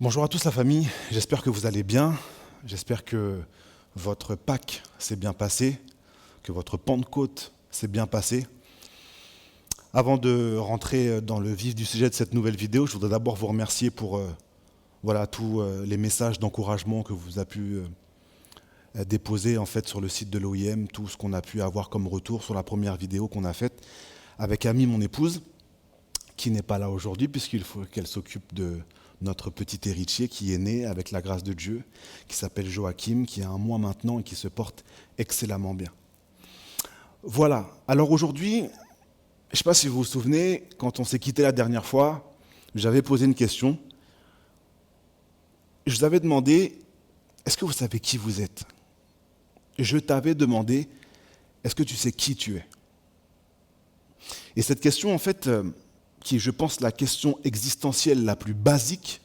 Bonjour à tous la famille, j'espère que vous allez bien, j'espère que votre Pâques s'est bien passé, que votre Pentecôte s'est bien passé. Avant de rentrer dans le vif du sujet de cette nouvelle vidéo, je voudrais d'abord vous remercier pour tous les messages d'encouragement que vous avez pu déposer en fait sur le site de l'OIM, tout ce qu'on a pu avoir comme retour sur la première vidéo qu'on a faite avec Amy, mon épouse, qui n'est pas là aujourd'hui puisqu'il faut qu'elle s'occupe de notre petit héritier qui est né avec la grâce de Dieu, qui s'appelle Joachim, qui a 1 mois maintenant et qui se porte excellemment bien. Voilà, alors aujourd'hui, je ne sais pas si vous vous souvenez, quand on s'est quitté la dernière fois, j'avais posé une question. Je vous avais demandé, est-ce que vous savez qui vous êtes ? Je t'avais demandé, est-ce que tu sais qui tu es ? Et cette question, en fait, qui est, je pense, la question existentielle la plus basique,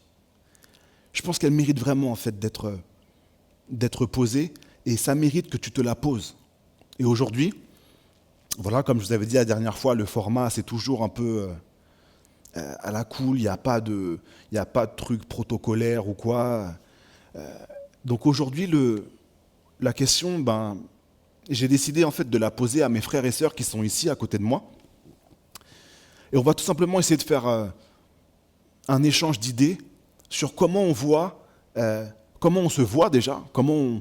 je pense qu'elle mérite vraiment en fait d'être posée, et ça mérite que tu te la poses. Et aujourd'hui, voilà, comme je vous avais dit la dernière fois, le format c'est toujours un peu à la cool, il n'y a pas de truc protocolaire ou quoi. Donc aujourd'hui, la question, j'ai décidé en fait de la poser à mes frères et sœurs qui sont ici à côté de moi. Et on va tout simplement essayer de faire un échange d'idées sur comment on voit, comment on se voit déjà, comment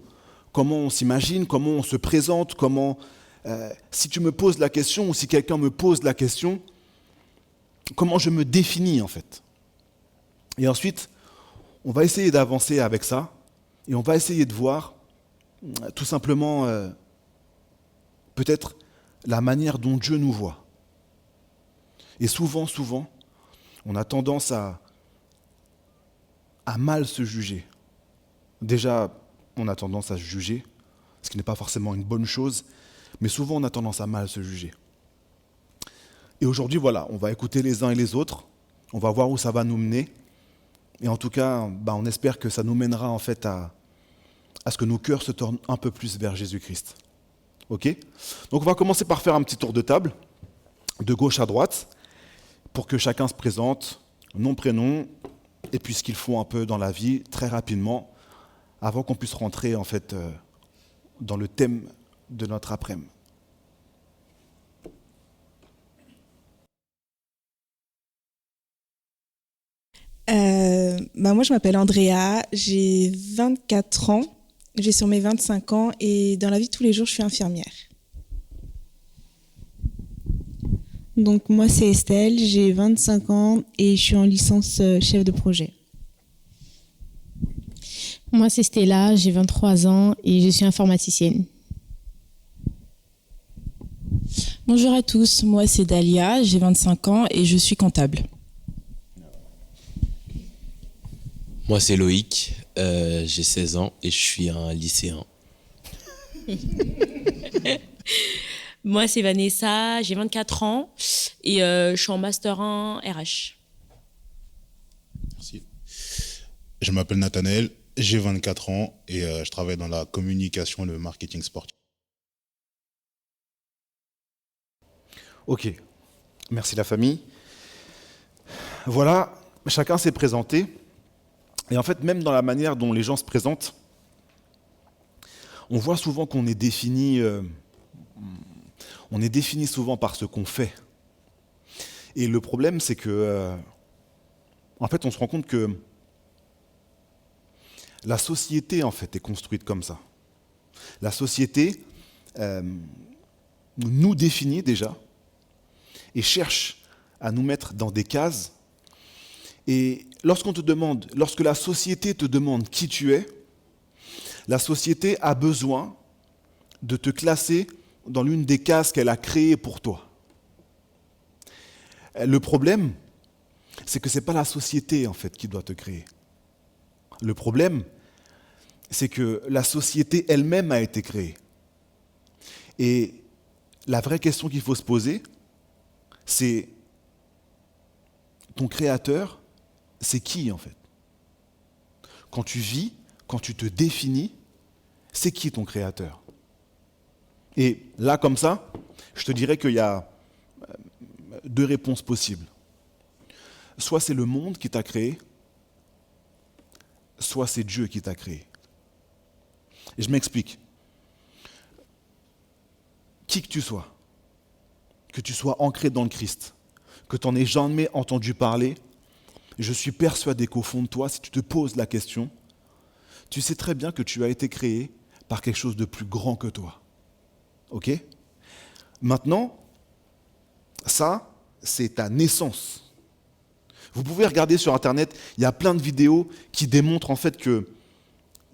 on s'imagine, comment on se présente, si tu me poses la question ou si quelqu'un me pose la question, comment je me définis en fait. Et ensuite, on va essayer d'avancer avec ça et on va essayer de voir tout simplement peut-être la manière dont Dieu nous voit. Et souvent, on a tendance à mal se juger. Déjà, on a tendance à se juger, ce qui n'est pas forcément une bonne chose, mais souvent on a tendance à mal se juger. Et aujourd'hui, voilà, on va écouter les uns et les autres, on va voir où ça va nous mener, et en tout cas, on espère que ça nous mènera en fait à ce que nos cœurs se tournent un peu plus vers Jésus-Christ. Ok ? Donc on va commencer par faire un petit tour de table, de gauche à droite, pour que chacun se présente, nom, prénom, et puis ce qu'ils font un peu dans la vie, très rapidement, avant qu'on puisse rentrer en fait dans le thème de notre après-midi. Moi, je m'appelle Andrea, j'ai 24 ans, j'ai sur mes 25 ans et dans la vie de tous les jours, je suis infirmière. Donc moi c'est Estelle, j'ai 25 ans et je suis en licence chef de projet. Moi, c'est Stella, j'ai 23 ans et je suis informaticienne. Bonjour à tous, moi c'est Dalia, j'ai 25 ans et je suis comptable. Moi c'est Loïc, j'ai 16 ans et je suis un lycéen. Moi c'est Vanessa, j'ai 24 ans et je suis en Master 1 RH. Merci. Je m'appelle Nathanaël, j'ai 24 ans et je travaille dans la communication et le marketing sportif. Ok, merci la famille. Voilà, chacun s'est présenté. Et en fait, même dans la manière dont les gens se présentent, on voit souvent qu'on est défini, souvent par ce qu'on fait. Et le problème, c'est que, en fait, on se rend compte que la société, en fait, est construite comme ça. La société nous définit déjà et cherche à nous mettre dans des cases. Et lorsque la société te demande qui tu es, la société a besoin de te classer dans l'une des cases qu'elle a créées pour toi. Le problème, c'est que ce n'est pas la société en fait qui doit te créer. Le problème, c'est que la société elle-même a été créée. Et la vraie question qu'il faut se poser, c'est ton créateur, c'est qui en fait ? Quand tu vis, quand tu te définis, c'est qui ton créateur ? Et là, comme ça, je te dirais qu'il y a 2 réponses possibles. Soit c'est le monde qui t'a créé, soit c'est Dieu qui t'a créé. Et je m'explique. Qui que tu sois ancré dans le Christ, que tu n'en aies jamais entendu parler, je suis persuadé qu'au fond de toi, si tu te poses la question, tu sais très bien que tu as été créé par quelque chose de plus grand que toi. Ok ? Maintenant, ça, c'est ta naissance. Vous pouvez regarder sur Internet, il y a plein de vidéos qui démontrent en fait qu'il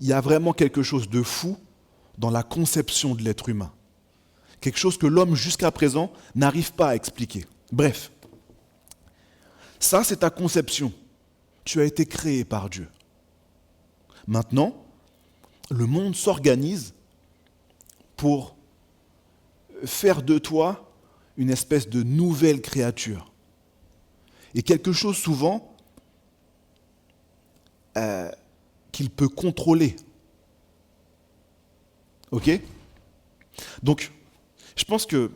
y a vraiment quelque chose de fou dans la conception de l'être humain. Quelque chose que l'homme jusqu'à présent n'arrive pas à expliquer. Bref, ça c'est ta conception. Tu as été créé par Dieu. Maintenant, le monde s'organise pour faire de toi une espèce de nouvelle créature. Et quelque chose souvent qu'il peut contrôler. Ok ? Donc, je pense que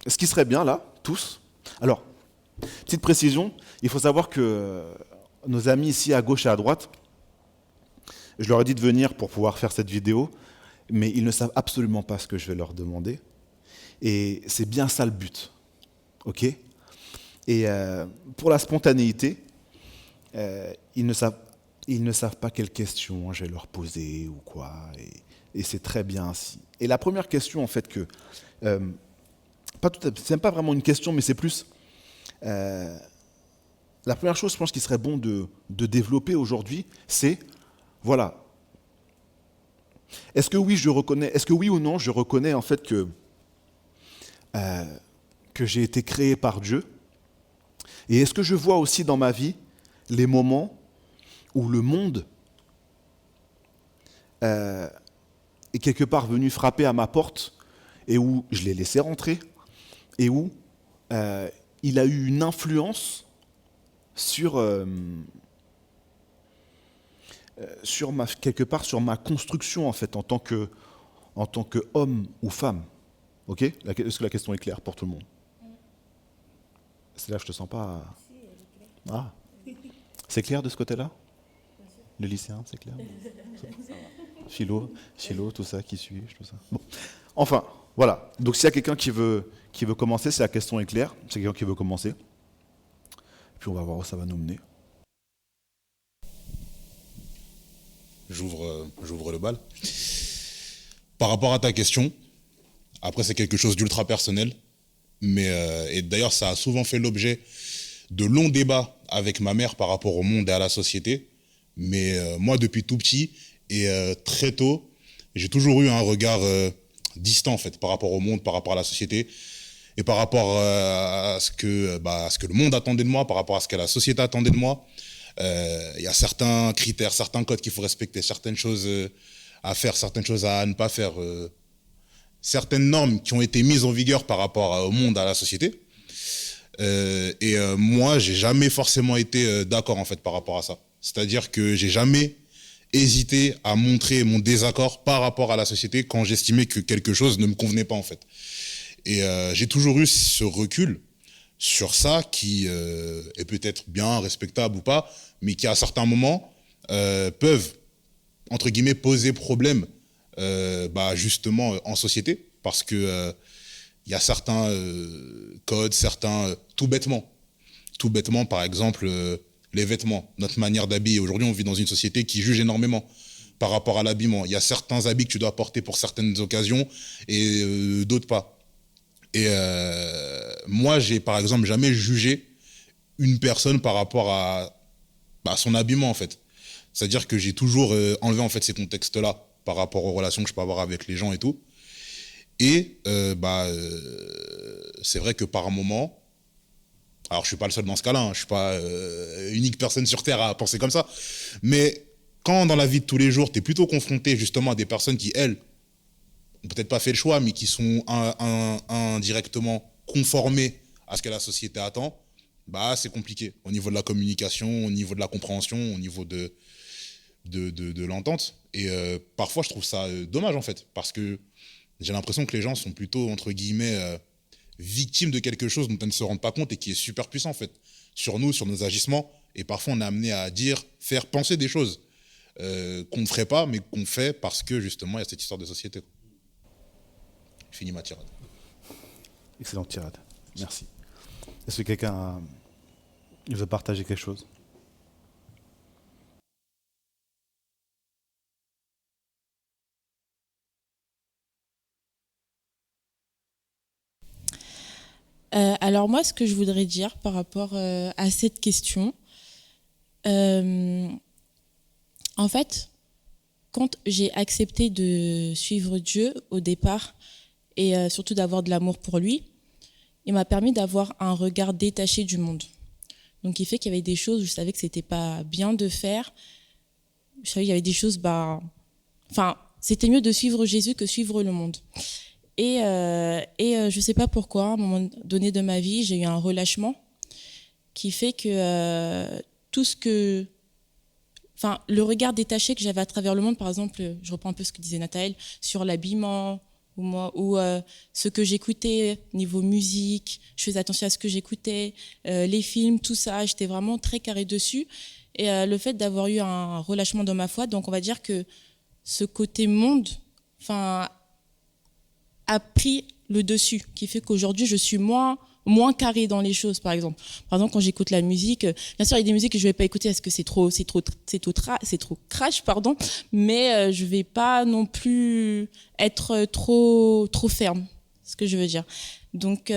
ce qui serait bien là, tous. Alors, petite précision, il faut savoir que nos amis ici à gauche et à droite, je leur ai dit de venir pour pouvoir faire cette vidéo, mais ils ne savent absolument pas ce que je vais leur demander. Et c'est bien ça le but. Ok ? Et pour la spontanéité, ils ne savent pas quelles questions je vais leur poser ou quoi. Et c'est très bien ainsi. Et la première question, en fait, c'est même pas vraiment une question, mais c'est plus... la première chose, je pense, qu'il serait bon de développer aujourd'hui, c'est, voilà, est-ce que oui ou non, je reconnais en fait que j'ai été créé par Dieu? Et est-ce que je vois aussi dans ma vie les moments où le monde est quelque part venu frapper à ma porte et où je l'ai laissé rentrer et où il a eu une influence sur ma construction en fait en tant que homme ou femme. Ok ? Est-ce que la question est claire pour tout le monde? C'est là que je te sens pas. Ah, c'est clair de ce côté-là? Le lycéen, c'est clair? Philo, tout ça, qui suis-je, tout ça. Bon. Enfin, voilà. Donc s'il y a quelqu'un qui veut commencer, si la question est claire, c'est quelqu'un qui veut commencer. Puis on va voir où ça va nous mener. J'ouvre le bal. Par rapport à ta question, après c'est quelque chose d'ultra personnel, mais et d'ailleurs ça a souvent fait l'objet de longs débats avec ma mère par rapport au monde et à la société. Mais moi depuis tout petit et très tôt, j'ai toujours eu un regard distant en fait par rapport au monde, par rapport à la société et par rapport à ce que le monde attendait de moi, par rapport à ce que la société attendait de moi. Il y a certains critères, certains codes qu'il faut respecter, certaines choses à faire, certaines choses à ne pas faire, certaines normes qui ont été mises en vigueur par rapport au monde, à la société. Moi, j'ai jamais forcément été d'accord en fait par rapport à ça. C'est-à-dire que j'ai jamais hésité à montrer mon désaccord par rapport à la société quand j'estimais que quelque chose ne me convenait pas en fait. Et j'ai toujours eu ce recul sur ça qui est peut-être bien respectable ou pas, mais qui à certains moments peuvent, entre guillemets, poser problème justement en société, parce que il y a certains codes, tout bêtement, par exemple, les vêtements, notre manière d'habiller. Aujourd'hui, on vit dans une société qui juge énormément par rapport à l'habillement. Il y a certains habits que tu dois porter pour certaines occasions et d'autres pas. Et moi, j'ai par exemple jamais jugé une personne par rapport à son habillement en fait. C'est-à-dire que j'ai toujours enlevé en fait ces contextes-là par rapport aux relations que je peux avoir avec les gens et tout. Et c'est vrai que par moment, alors je suis pas le seul dans ce cas-là, hein, je suis pas unique personne sur Terre à penser comme ça, mais quand dans la vie de tous les jours, tu es plutôt confronté justement à des personnes qui, elles, ont peut-être pas fait le choix, mais qui sont indirectement conformées à ce que la société attend, c'est compliqué au niveau de la communication, au niveau de la compréhension, au niveau de l'entente. Et parfois, je trouve ça dommage en fait, parce que j'ai l'impression que les gens sont plutôt, entre guillemets, victimes de quelque chose dont elles ne se rendent pas compte et qui est super puissant en fait, sur nous, sur nos agissements Et parfois, on est amené à dire, faire penser des choses qu'on ne ferait pas, mais qu'on fait parce que, justement, il y a cette histoire de société. Je finis ma tirade. Excellente tirade. Merci. Est-ce que quelqu'un veut partager quelque chose? Alors moi, ce que je voudrais dire par rapport à cette question, en fait, quand j'ai accepté de suivre Dieu au départ et surtout d'avoir de l'amour pour lui, il m'a permis d'avoir un regard détaché du monde. Donc il fait qu'il y avait des choses où je savais que c'était pas bien de faire. Je savais qu'il y avait des choses, c'était mieux de suivre Jésus que suivre le monde. Et je sais pas pourquoi, à un moment donné de ma vie, j'ai eu un relâchement qui fait que le regard détaché que j'avais à travers le monde, par exemple, je reprends un peu ce que disait Nathalie, sur l'habillement, ou ce que j'écoutais niveau musique, je faisais attention à ce que j'écoutais, les films, tout ça, j'étais vraiment très carré dessus. Et le fait d'avoir eu un relâchement dans ma foi, donc on va dire que ce côté monde, a pris le dessus, qui fait qu'aujourd'hui je suis moins carré dans les choses, par exemple. Par exemple, quand j'écoute la musique, bien sûr il y a des musiques que je vais pas écouter parce que c'est trop crash, pardon, mais je vais pas non plus être trop ferme, c'est ce que je veux dire. Donc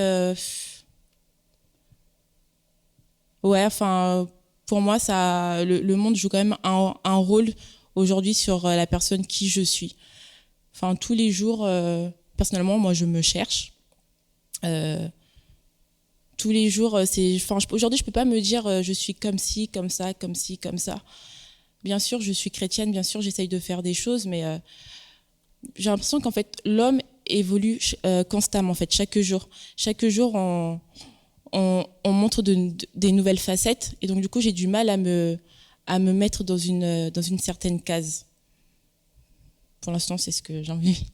pour moi le monde joue quand même un rôle aujourd'hui sur la personne qui je suis. Tous les jours, personnellement, moi je me cherche. Tous les jours, aujourd'hui je peux pas me dire je suis comme ci, comme ça, comme ci, comme ça. Bien sûr, je suis chrétienne, bien sûr, j'essaye de faire des choses, mais j'ai l'impression qu'en fait l'homme évolue constamment, en fait, chaque jour. Chaque jour, on montre des nouvelles facettes, et donc du coup j'ai du mal à me mettre dans une certaine case. Pour l'instant, c'est ce que j'ai envie,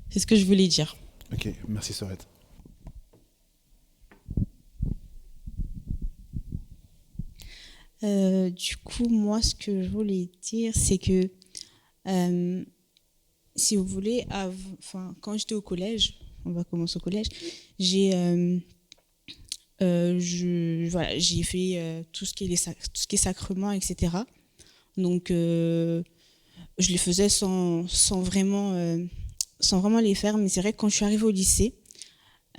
c'est ce que je voulais dire. Ok, merci Sorette. Du coup, moi, ce que je voulais dire, c'est que si vous voulez, quand j'étais au collège, on va commencer au collège, j'ai fait tout ce qui est sacrement, etc. Donc, je les faisais sans vraiment les faire. Mais c'est vrai que quand je suis arrivée au lycée,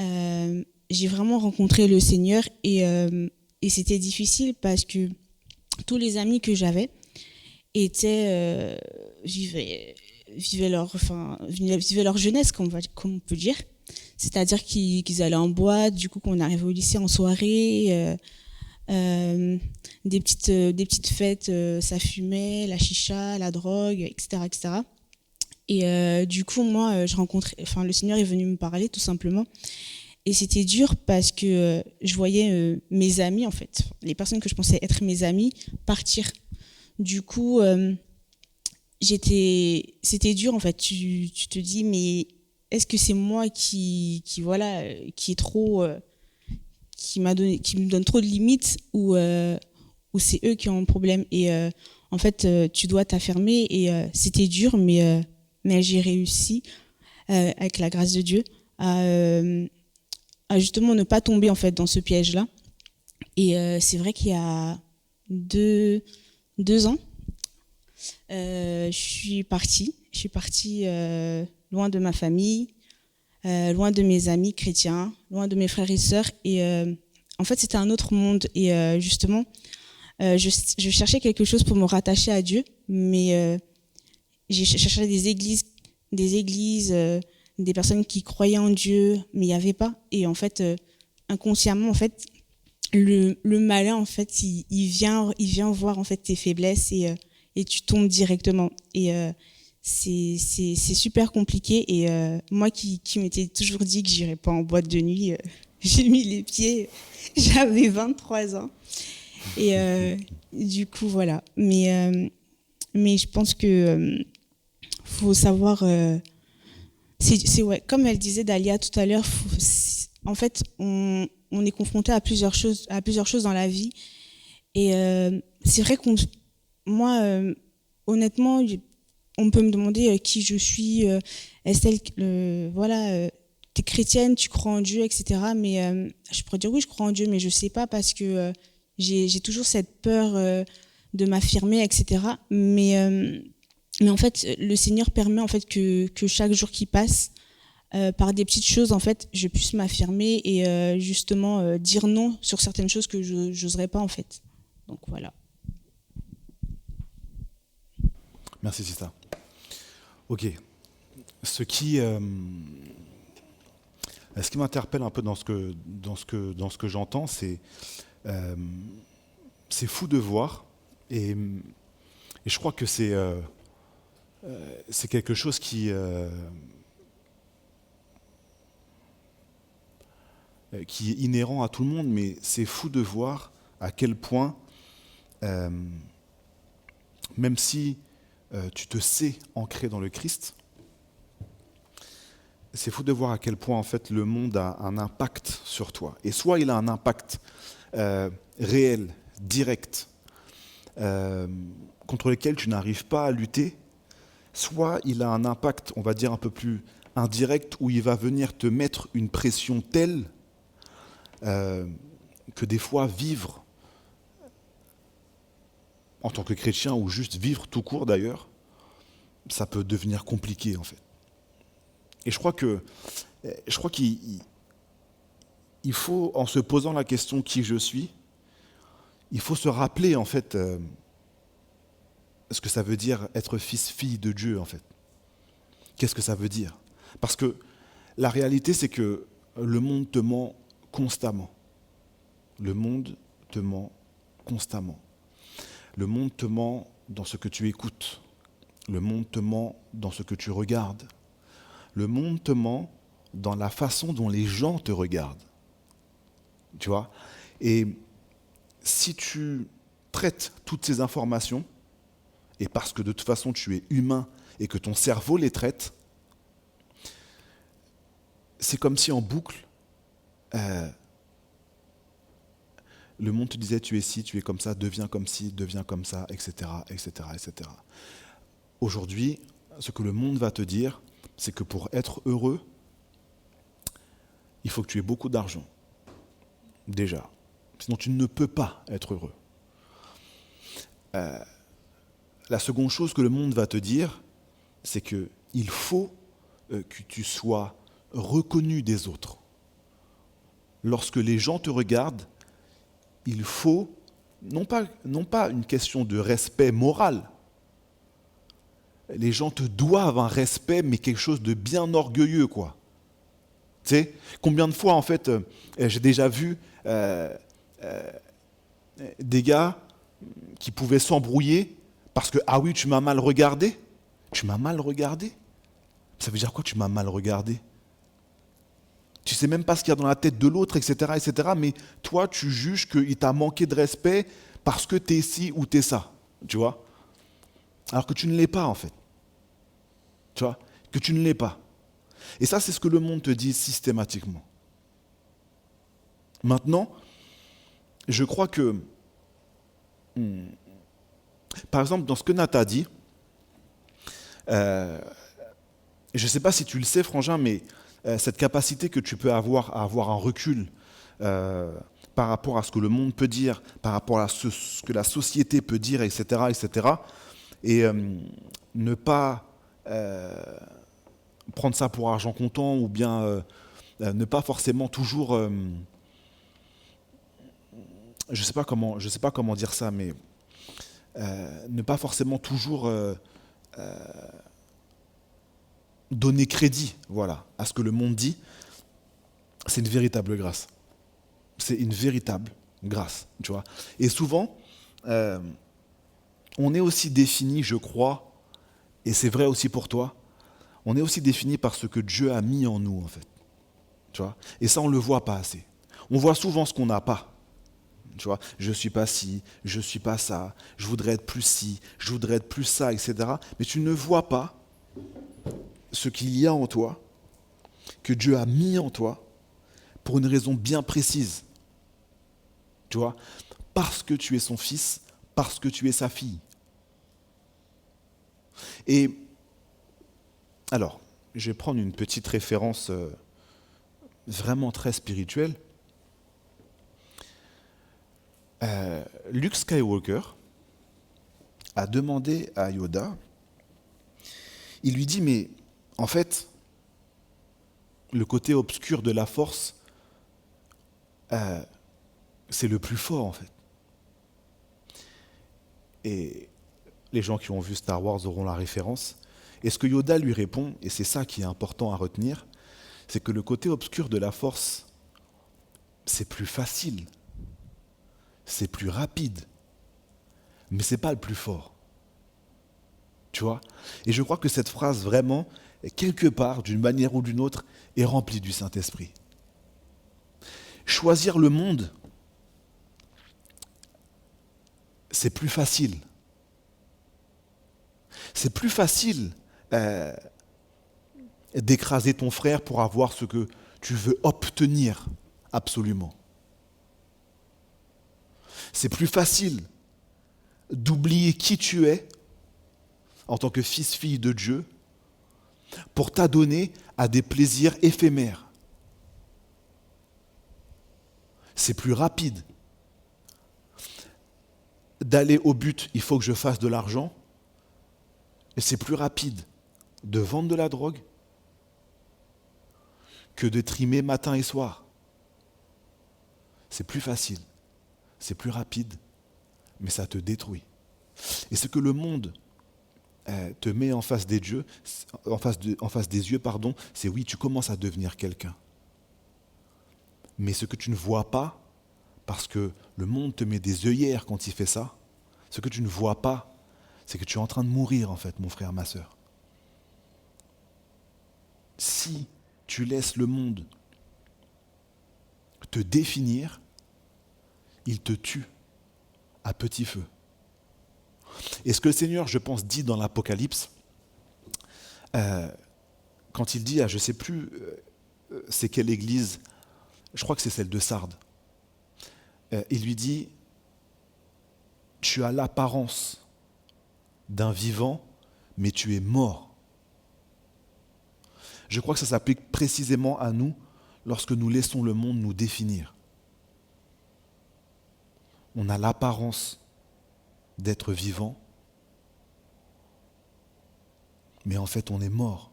j'ai vraiment rencontré le Seigneur et c'était difficile parce que tous les amis que j'avais vivaient leur jeunesse, comme on peut dire. C'est-à-dire qu'ils allaient en boîte, du coup qu'on arrivait au lycée en soirée, des petites fêtes, ça fumait, la chicha, la drogue, etc., etc. Et du coup, moi, le Seigneur est venu me parler tout simplement. Et c'était dur parce que je voyais mes amis, en fait, les personnes que je pensais être mes amis, partir. Du coup, c'était dur, en fait. Tu te dis, mais est-ce que c'est moi qui est trop, qui me donne trop de limites, ou c'est eux qui ont un problème? Et en fait, tu dois t'affirmer. Et c'était dur, mais j'ai réussi, avec la grâce de Dieu, à justement ne pas tomber en fait dans ce piège-là. Et c'est vrai qu'il y a deux ans, je suis partie loin de ma famille, loin de mes amis chrétiens, loin de mes frères et sœurs. Et en fait, c'était un autre monde. Et justement, je cherchais quelque chose pour me rattacher à Dieu, mais j'ai cherché des églises, des personnes qui croyaient en Dieu, mais il n'y avait pas. Et en fait, inconsciemment, en fait, le malin, en fait, il vient voir en fait tes faiblesses, et tu tombes directement. Et c'est super compliqué. Et moi qui m'étais toujours dit que j'irais pas en boîte de nuit, j'ai mis les pieds, j'avais 23 ans. Et du coup, voilà. Mais je pense que faut savoir... comme elle disait Dalia tout à l'heure, en fait, on est confronté à plusieurs choses dans la vie. Et c'est vrai moi, honnêtement, on peut me demander qui je suis, Estelle, voilà, t'es chrétienne, tu crois en Dieu, etc. Mais je pourrais dire oui, je crois en Dieu, mais je sais pas parce que j'ai toujours cette peur de m'affirmer, etc. Mais en fait, le Seigneur permet en fait que chaque jour qui passe, par des petites choses, en fait, je puisse m'affirmer et justement dire non sur certaines choses que je n'oserais pas, en fait. Donc voilà. Merci, Sista. Ok. Ce qui m'interpelle un peu dans ce que j'entends, c'est fou de voir, et je crois que c'est quelque chose qui est inhérent à tout le monde, mais c'est fou de voir à quel point, même si tu te sais ancré dans le Christ, c'est fou de voir à quel point en fait le monde a un impact sur toi. Et soit il a un impact réel, direct, contre lequel tu n'arrives pas à lutter, soit il a un impact, on va dire, un peu plus indirect, où il va venir te mettre une pression telle que des fois vivre en tant que chrétien, ou juste vivre tout court d'ailleurs, ça peut devenir compliqué en fait. Et je crois qu'il faut, en se posant la question qui je suis, il faut se rappeler en fait ce que ça veut dire être fils, fille de Dieu en fait. Qu'est-ce que ça veut dire? Parce que la réalité, c'est que le monde te ment constamment. Le monde te ment constamment. Le monde te ment dans ce que tu écoutes. Le monde te ment dans ce que tu regardes. Le monde te ment dans la façon dont les gens te regardent. Tu vois? Et si tu traites toutes ces informations, et parce que de toute façon tu es humain et que ton cerveau les traite, c'est comme si en boucle, le monde te disait tu es ci, tu es comme ça, deviens comme ci, deviens comme ça, etc., etc., etc. Aujourd'hui, ce que le monde va te dire, c'est que pour être heureux, il faut que tu aies beaucoup d'argent. Déjà. Sinon, tu ne peux pas être heureux. La seconde chose que le monde va te dire, c'est qu'il faut que tu sois reconnu des autres. Lorsque les gens te regardent, il faut, non pas une question de respect moral. Les gens te doivent un respect, mais quelque chose de bien orgueilleux, quoi. Tu sais, combien de fois, en fait, j'ai déjà vu des gars qui pouvaient s'embrouiller parce que, ah oui, tu m'as mal regardé. Tu m'as mal regardé? Ça veut dire quoi, tu m'as mal regardé? Tu sais même pas ce qu'il y a dans la tête de l'autre, etc., etc., mais toi, tu juges qu'il t'a manqué de respect parce que t'es ci ou t'es ça, tu vois? Alors que tu ne l'es pas, en fait. Tu vois? Que tu ne l'es pas. Et ça, c'est ce que le monde te dit systématiquement. Maintenant, je crois que, par exemple, dans ce que Nat a dit, je ne sais pas si tu le sais, Frangin, mais cette capacité que tu peux avoir à avoir un recul par rapport à ce que le monde peut dire, par rapport à ce que la société peut dire, etc., etc., et ne pas prendre ça pour argent comptant, ou bien ne pas forcément toujours... je sais pas comment dire ça, mais ne pas forcément toujours donner crédit, voilà, à ce que le monde dit, c'est une véritable grâce. C'est une véritable grâce, tu vois. Et souvent, on est aussi défini, je crois, et c'est vrai aussi pour toi, on est aussi défini par ce que Dieu a mis en nous, en fait. Tu vois. Et ça, on ne le voit pas assez. On voit souvent ce qu'on n'a pas. Tu vois, je ne suis pas ci, je ne suis pas ça, je voudrais être plus ci, je voudrais être plus ça, etc. Mais tu ne vois pas ce qu'il y a en toi, que Dieu a mis en toi, pour une raison bien précise. Tu Tu vois, parce que tu es son fils, parce que tu es sa fille. Et alors, je vais prendre une petite référence vraiment très spirituelle. Luke Skywalker a demandé à Yoda, il lui dit, mais en fait, le côté obscur de la force, c'est le plus fort en fait. Et les gens qui ont vu Star Wars auront la référence. Et ce que Yoda lui répond, et c'est ça qui est important à retenir, c'est que le côté obscur de la force, c'est plus facile, c'est plus rapide, mais c'est pas le plus fort. Tu vois ? Et je crois que cette phrase, vraiment, quelque part, d'une manière ou d'une autre, est remplie du Saint-Esprit. Choisir le monde, c'est plus facile. C'est plus facile d'écraser ton frère pour avoir ce que tu veux obtenir absolument. C'est plus facile d'oublier qui tu es en tant que fils, fille de Dieu pour t'adonner à des plaisirs éphémères. C'est plus rapide d'aller au but, il faut que je fasse de l'argent, et c'est plus rapide de vendre de la drogue que de trimer matin et soir. C'est plus facile, c'est plus rapide, mais ça te détruit. Et ce que le monde te met en face des yeux, c'est oui, tu commences à devenir quelqu'un. Mais ce que tu ne vois pas, parce que le monde te met des œillères quand il fait ça, ce que tu ne vois pas, c'est que tu es en train de mourir en fait, mon frère, ma sœur. Si tu laisses le monde te définir, il te tue à petit feu. Et ce que le Seigneur, je pense, dit dans l'Apocalypse, quand il dit à, je ne sais plus, c'est quelle église, je crois que c'est celle de Sardes, il lui dit, tu as l'apparence d'un vivant, mais tu es mort. Je crois que ça s'applique précisément à nous lorsque nous laissons le monde nous définir. On a l'apparence d'être vivant, mais en fait on est mort.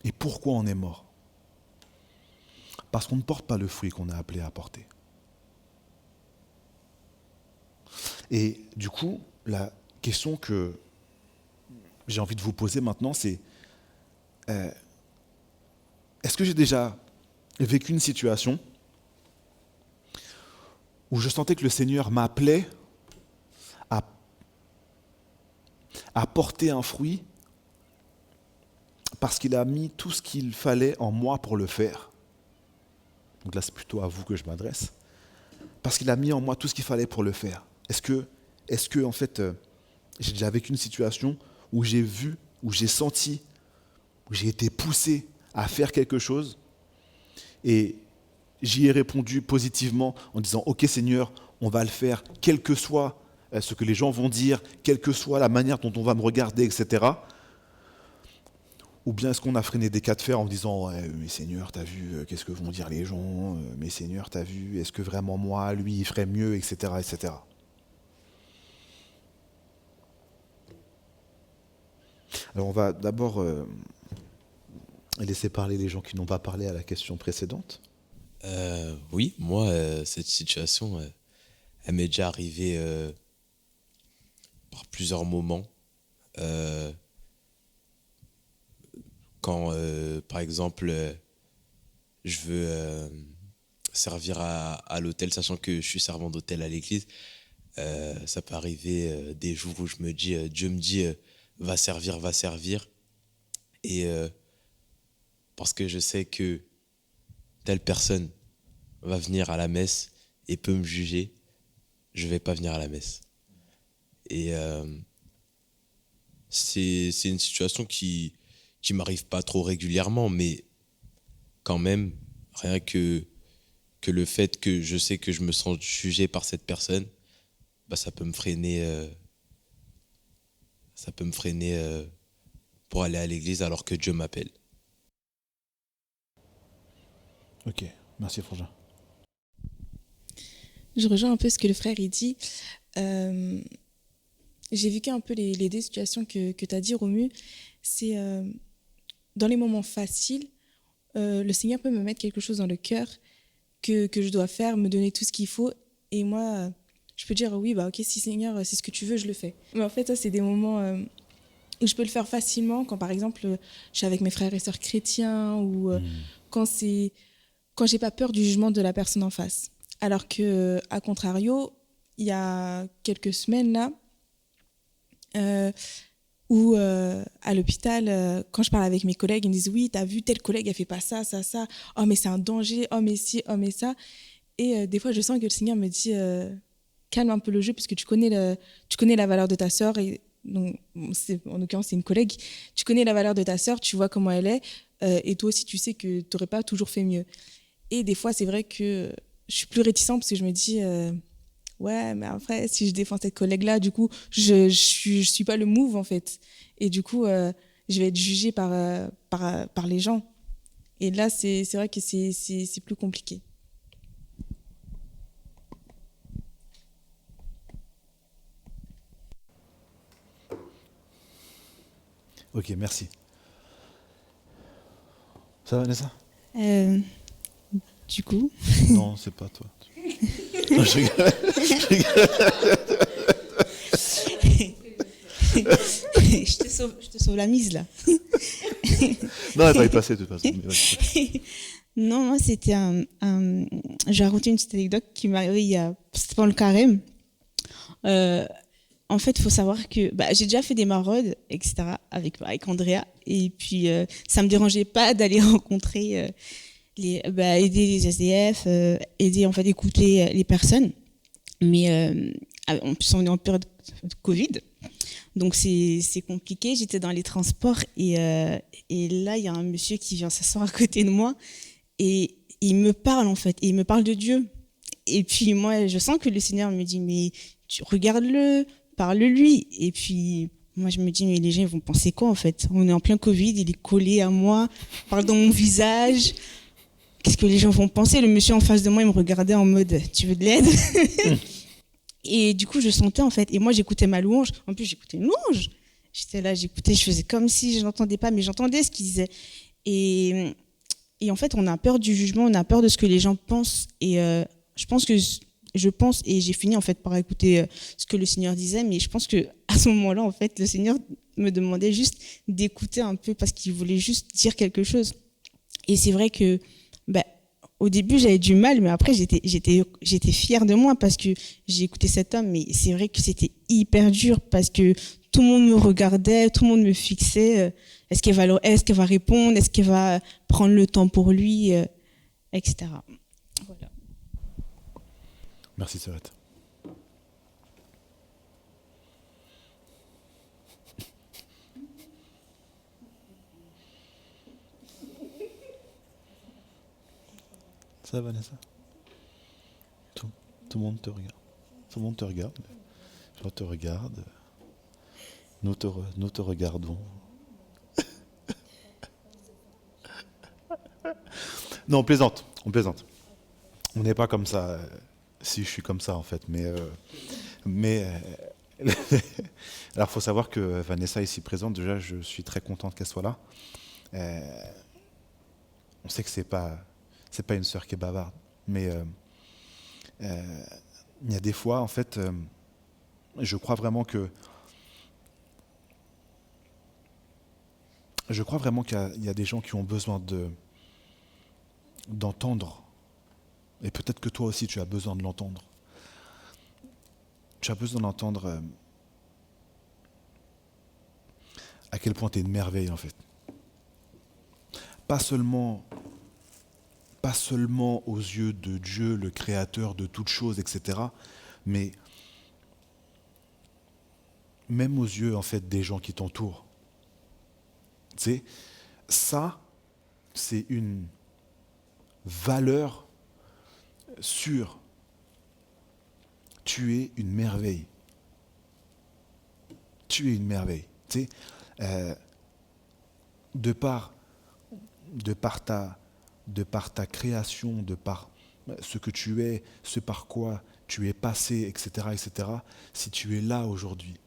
Et pourquoi on est mort ? Parce qu'on ne porte pas le fruit qu'on est appelé à porter. Et du coup, la question que j'ai envie de vous poser maintenant, c'est est-ce que j'ai déjà vécu une situation où je sentais que le Seigneur m'appelait à porter un fruit parce qu'il a mis tout ce qu'il fallait en moi pour le faire. Donc là, c'est plutôt à vous que je m'adresse. Parce qu'il a mis en moi tout ce qu'il fallait pour le faire. Est-ce que en fait, j'ai déjà vécu une situation où j'ai vu, où j'ai senti, où j'ai été poussé à faire quelque chose et j'y ai répondu positivement en disant « Ok Seigneur, on va le faire, quel que soit ce que les gens vont dire, quelle que soit la manière dont on va me regarder, etc. » Ou bien est-ce qu'on a freiné des cas de fer en me disant ouais, « Mais Seigneur, t'as vu, qu'est-ce que vont dire les gens ? Mais Seigneur, t'as vu, est-ce que vraiment moi, lui, il ferait mieux, etc. etc. » Alors on va d'abord laisser parler les gens qui n'ont pas parlé à la question précédente. Oui, moi, cette situation, elle m'est déjà arrivée par plusieurs moments. Quand, par exemple, je veux servir à l'hôtel, sachant que je suis servant d'hôtel à l'église, ça peut arriver des jours où je me dis, Dieu me dit, va servir. Et parce que je sais que telle personne va venir à la messe et peut me juger, je ne vais pas venir à la messe. Et c'est une situation qui m'arrive pas trop régulièrement, mais quand même, rien que que le fait que je sais que je me sens jugé par cette personne, bah, ça peut me freiner, pour aller à l'église alors que Dieu m'appelle. Ok, merci Frangin. Je rejoins un peu ce que le frère il dit. J'ai vécu un peu les deux situations que tu as dit, Romu. C'est dans les moments faciles, le Seigneur peut me mettre quelque chose dans le cœur que je dois faire, me donner tout ce qu'il faut. Et moi, je peux dire oui, bah ok, si Seigneur, c'est ce que tu veux, je le fais. Mais en fait, ça, c'est des moments où je peux le faire facilement quand, par exemple, je suis avec mes frères et sœurs chrétiens ou quand j'ai pas peur du jugement de la personne en face. Alors que, à contrario, il y a quelques semaines là, où à l'hôpital, quand je parle avec mes collègues, ils me disent oui, t'as vu telle collègue, elle fait pas ça, ça, ça. Oh mais c'est un danger. Oh mais si, oh mais ça. Et des fois, je sens que le Seigneur me dit calme un peu le jeu parce que tu connais la valeur de ta sœur. Et donc, en l'occurrence, c'est une collègue. Tu connais la valeur de ta sœur, tu vois comment elle est, et toi aussi, tu sais que t'aurais pas toujours fait mieux. Et des fois, c'est vrai que je suis plus réticente parce que je me dis ouais, mais après, si je défends cette collègue-là, du coup, je suis pas le move, en fait. Et du coup, je vais être jugée par les gens. Et là, c'est vrai que c'est plus compliqué. Ok, merci. Ça va, Vanessa? Du coup, Non, c'est pas toi. Non, je rigole. je te sauve la mise là. Non, elle va y passer de toute façon. Mais ouais. Non, moi c'était je vais raconter une petite anecdote qui m'est arrivée c'était pendant le carême. En fait, il faut savoir que j'ai déjà fait des maraudes, etc. avec Andrea. Et puis, ça me dérangeait pas d'aller rencontrer aider les SDF, aider en fait écouter les personnes. Mais en plus, on est en période de Covid, donc c'est compliqué. J'étais dans les transports et là, il y a un monsieur qui vient s'asseoir à côté de moi et il me parle en fait, et il me parle de Dieu. Et puis moi, je sens que le Seigneur me dit mais tu regarde-le, parle-lui. Et puis moi, je me dis mais les gens ils vont penser quoi en fait? On est en plein Covid, il est collé à moi, parle dans mon visage. Qu'est-ce que les gens vont penser? Le monsieur en face de moi, il me regardait en mode tu veux de l'aide? Et du coup, je sentais en fait. Et moi, j'écoutais ma louange. En plus, j'écoutais une louange. J'étais là, j'écoutais, je faisais comme si je n'entendais pas, mais j'entendais ce qu'il disait. Et en fait, on a peur du jugement, on a peur de ce que les gens pensent. Et je pense, et j'ai fini en fait par écouter ce que le Seigneur disait, mais je pense que à ce moment-là, en fait, le Seigneur me demandait juste d'écouter un peu parce qu'il voulait juste dire quelque chose. Et c'est vrai que au début, j'avais du mal, mais après, j'étais fière de moi parce que j'ai écouté cet homme. Mais c'est vrai que c'était hyper dur parce que tout le monde me regardait, tout le monde me fixait. Est-ce qu'elle va répondre? Est-ce qu'elle va prendre le temps pour lui, etc. Voilà. Merci, Serette. Ça va, Vanessa? Tout le monde te regarde. Tout le monde te regarde. Je te regarde. Nous te regardons. Non, on plaisante. On n'est pas comme ça. Si, je suis comme ça, en fait. Mais alors, il faut savoir que Vanessa est ici présente. Déjà, je suis très contente qu'elle soit là. On sait que c'est pas une sœur qui est bavarde, mais il y a des fois, en fait, je crois vraiment qu'il y a des gens qui ont besoin d'entendre, et peut-être que toi aussi tu as besoin de l'entendre. Tu as besoin d'entendre à quel point tu es une merveille, en fait. Pas seulement aux yeux de Dieu, le créateur de toutes choses, etc., mais même aux yeux, en fait, des gens qui t'entourent. Tu sais, ça, c'est une valeur sûr, tu es une merveille. Tu es une merveille. Tu sais, de par ta création, de par ce que tu es, ce par quoi tu es passé, etc., etc., si tu es là aujourd'hui,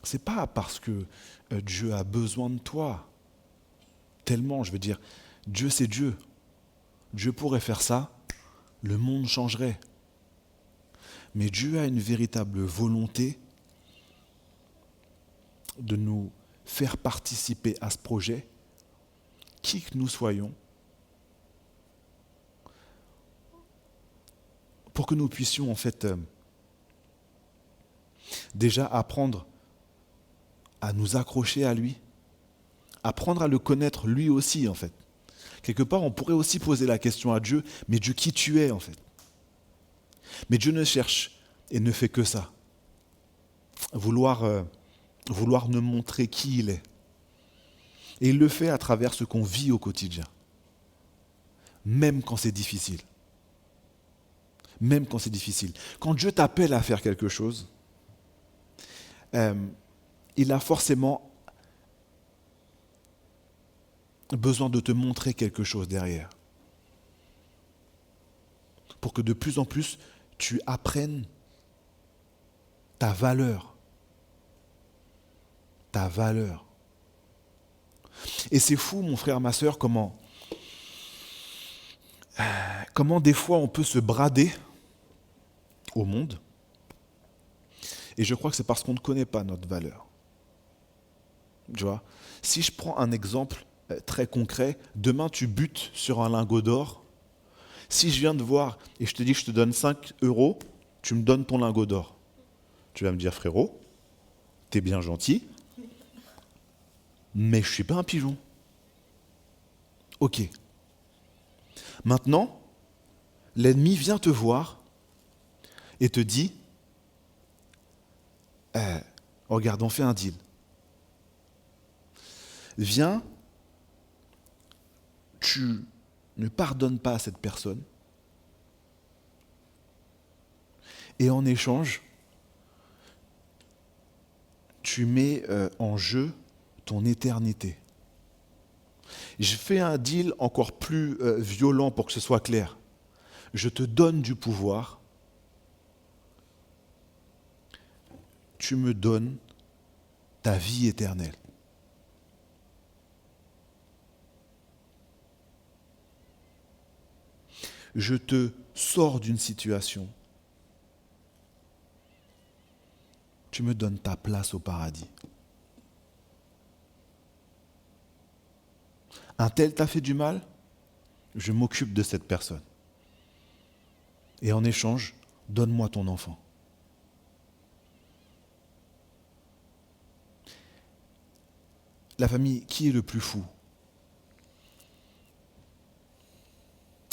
c'est pas parce que Dieu a besoin de toi. Tellement, je veux dire, Dieu c'est Dieu. Dieu pourrait faire ça, le monde changerait. Mais Dieu a une véritable volonté de nous faire participer à ce projet, qui que nous soyons, pour que nous puissions en fait déjà apprendre à nous accrocher à lui, apprendre à le connaître lui aussi en fait. Quelque part, on pourrait aussi poser la question à Dieu, mais Dieu, qui tu es en fait? Mais Dieu ne cherche et ne fait que ça. Vouloir nous montrer qui il est. Et il le fait à travers ce qu'on vit au quotidien. Même quand c'est difficile. Même quand c'est difficile. Quand Dieu t'appelle à faire quelque chose, il a forcément besoin de te montrer quelque chose derrière. Pour que de plus en plus, tu apprennes ta valeur. Ta valeur. Et c'est fou, mon frère, ma sœur, comment des fois on peut se brader au monde. Et je crois que c'est parce qu'on ne connaît pas notre valeur. Tu vois, si je prends un exemple très concret, demain tu butes sur un lingot d'or. Si je viens te voir et je te dis que je te donne 5 €, tu me donnes ton lingot d'or. Tu vas me dire, frérot, t'es bien gentil, mais je ne suis pas un pigeon. Ok. Maintenant, l'ennemi vient te voir et te dit, regarde, on fait un deal. Viens, tu ne pardonnes pas à cette personne, et en échange, tu mets en jeu ton éternité. Je fais un deal encore plus violent pour que ce soit clair. Je te donne du pouvoir, tu me donnes ta vie éternelle. Je te sors d'une situation, tu me donnes ta place au paradis. Un tel t'a fait du mal, je m'occupe de cette personne. Et en échange, donne-moi ton enfant. La famille, qui est le plus fou?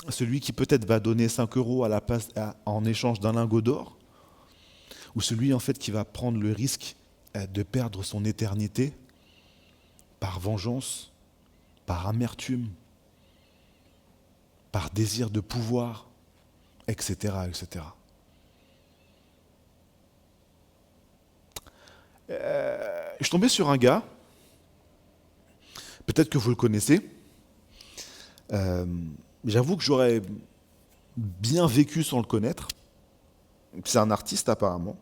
Celui qui peut-être va donner 5 € à la place, en échange d'un lingot d'or, ou celui en fait qui va prendre le risque de perdre son éternité par vengeance, par amertume, par désir de pouvoir, etc., etc. Je suis tombé sur un gars, peut-être que vous le connaissez. J'avoue que j'aurais bien vécu sans le connaître. C'est un artiste apparemment,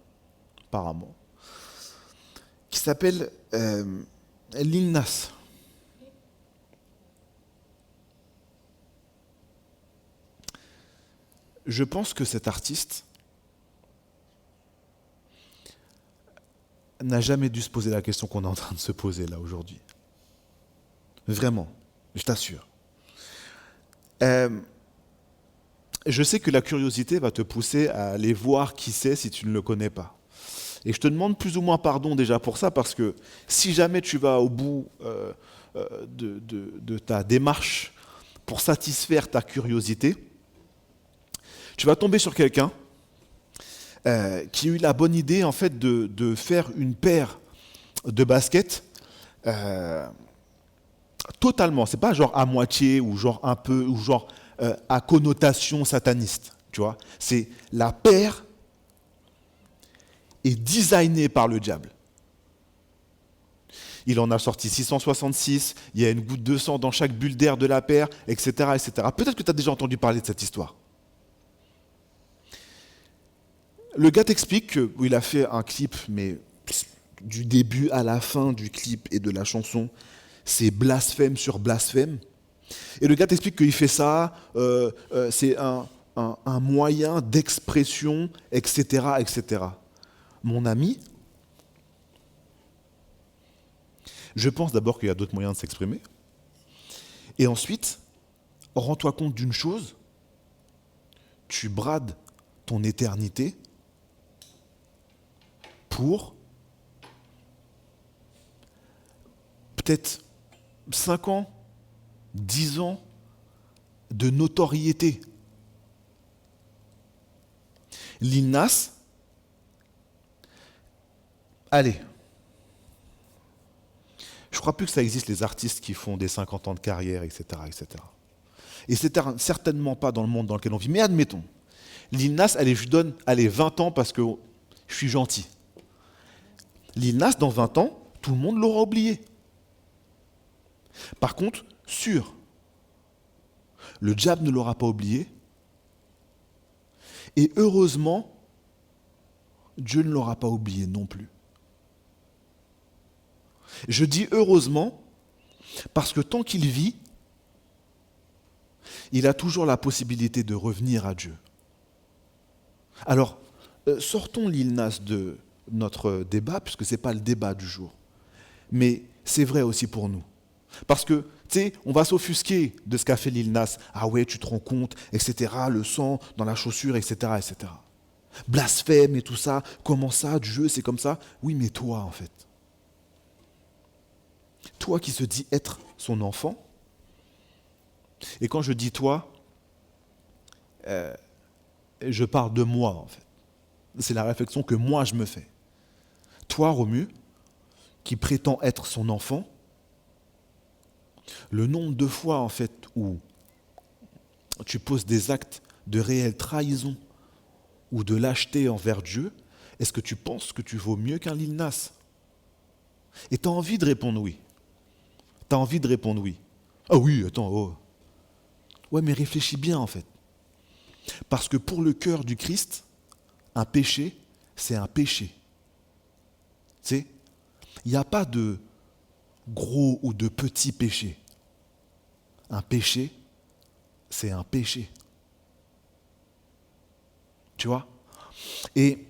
qui s'appelle Lil Nas. Je pense que cet artiste n'a jamais dû se poser la question qu'on est en train de se poser là aujourd'hui. Vraiment, je t'assure. Je sais que la curiosité va te pousser à aller voir qui c'est si tu ne le connais pas. Et je te demande plus ou moins pardon déjà pour ça, parce que si jamais tu vas au bout de ta démarche pour satisfaire ta curiosité, tu vas tomber sur quelqu'un qui a eu la bonne idée en fait de faire une paire de baskets totalement. C'est pas genre à moitié ou genre un peu ou genre à connotation sataniste. Tu vois, c'est la paire est designée par le diable. Il en a sorti 666, il y a une goutte de sang dans chaque bulle d'air de la paire, etc., etc. Peut-être que tu as déjà entendu parler de cette histoire. Le gars t'explique qu'il a fait un clip, mais du début à la fin du clip et de la chanson, c'est blasphème sur blasphème. Et le gars t'explique qu'il fait ça, c'est un moyen d'expression, etc., etc. Mon ami, je pense d'abord qu'il y a d'autres moyens de s'exprimer. Et ensuite, rends-toi compte d'une chose, tu brades ton éternité pour peut-être 5 ans, 10 ans de notoriété. Lil Nas, allez, je ne crois plus que ça existe les artistes qui font des 50 ans de carrière, etc., etc. Et c'est certainement pas dans le monde dans lequel on vit. Mais admettons, Lil Nas, allez, je lui donne 20 ans parce que je suis gentil. Lil Nas, dans 20 ans, tout le monde l'aura oublié. Par contre, sûr, le diable ne l'aura pas oublié. Et heureusement, Dieu ne l'aura pas oublié non plus. Je dis heureusement parce que tant qu'il vit, il a toujours la possibilité de revenir à Dieu. Alors, sortons Lil Nas de notre débat, puisque ce n'est pas le débat du jour. Mais c'est vrai aussi pour nous. Parce que, tu sais, on va s'offusquer de ce qu'a fait Lil Nas. Ah ouais, tu te rends compte, etc., le sang dans la chaussure, etc., etc. Blasphème et tout ça, comment ça, Dieu, c'est comme ça? Oui, mais toi, en fait. Toi qui se dis être son enfant, et quand je dis toi, je parle de moi, en fait. C'est la réflexion que moi, je me fais. Toi, Romu, qui prétend être son enfant, le nombre de fois, en fait, où tu poses des actes de réelle trahison ou de lâcheté envers Dieu, est-ce que tu penses que tu vaux mieux qu'un Lil Nas? Et tu as envie de répondre oui. Tu as envie de répondre oui. Ah oui, attends, oh. Ouais, mais réfléchis bien, en fait. Parce que pour le cœur du Christ, un péché, c'est un péché. Tu sais, il n'y a pas de gros ou de petits péchés. Un péché, c'est un péché. Tu vois? Et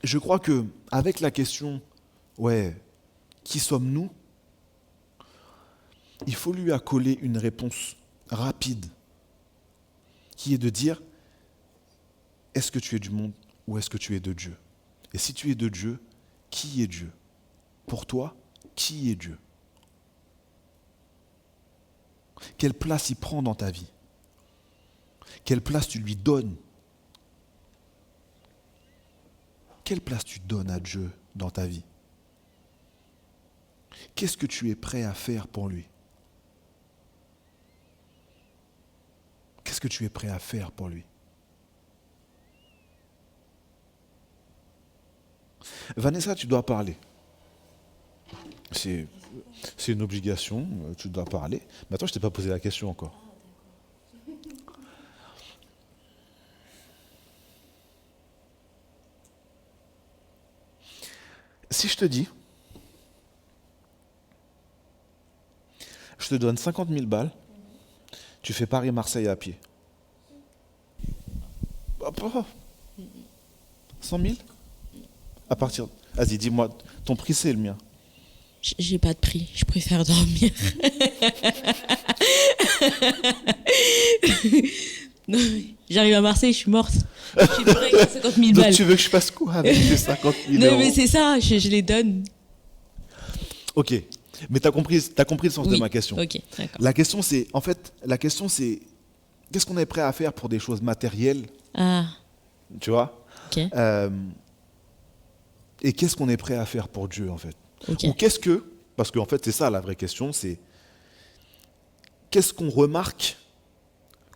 je crois que avec la question, ouais, qui sommes-nous? Il faut lui accoler une réponse rapide, qui est de dire, est-ce que tu es du monde ou est-ce que tu es de Dieu? Et si tu es de Dieu, qui est Dieu? Pour toi, qui est Dieu? Quelle place il prend dans ta vie? Quelle place tu lui donnes? Quelle place tu donnes à Dieu dans ta vie? Qu'est-ce que tu es prêt à faire pour lui? Qu'est-ce que tu es prêt à faire pour lui? Vanessa, tu dois parler. C'est une obligation, tu dois parler. Mais attends, je ne t'ai pas posé la question encore. Si je te dis, je te donne 50 000 balles, tu fais Paris-Marseille à pied. 100 000 à partir. Vas-y, dis-moi, ton prix c'est le mien. J'ai pas de prix, je préfère dormir. Non, j'arrive à Marseille, je suis morte. Je suis prêt avec 50 000 balles. Donc tu veux que je fasse quoi avec les 50 000 Non, euros? mais c'est ça, je les donne. Ok, mais tu as compris le sens de ma question. Ok, d'accord. La question c'est, qu'est-ce qu'on est prêt à faire pour des choses matérielles? Ah, Tu vois? ok. Et qu'est-ce qu'on est prêt à faire pour Dieu, en fait? Ok. Ou parce qu'en fait, c'est ça la vraie question, c'est qu'est-ce qu'on remarque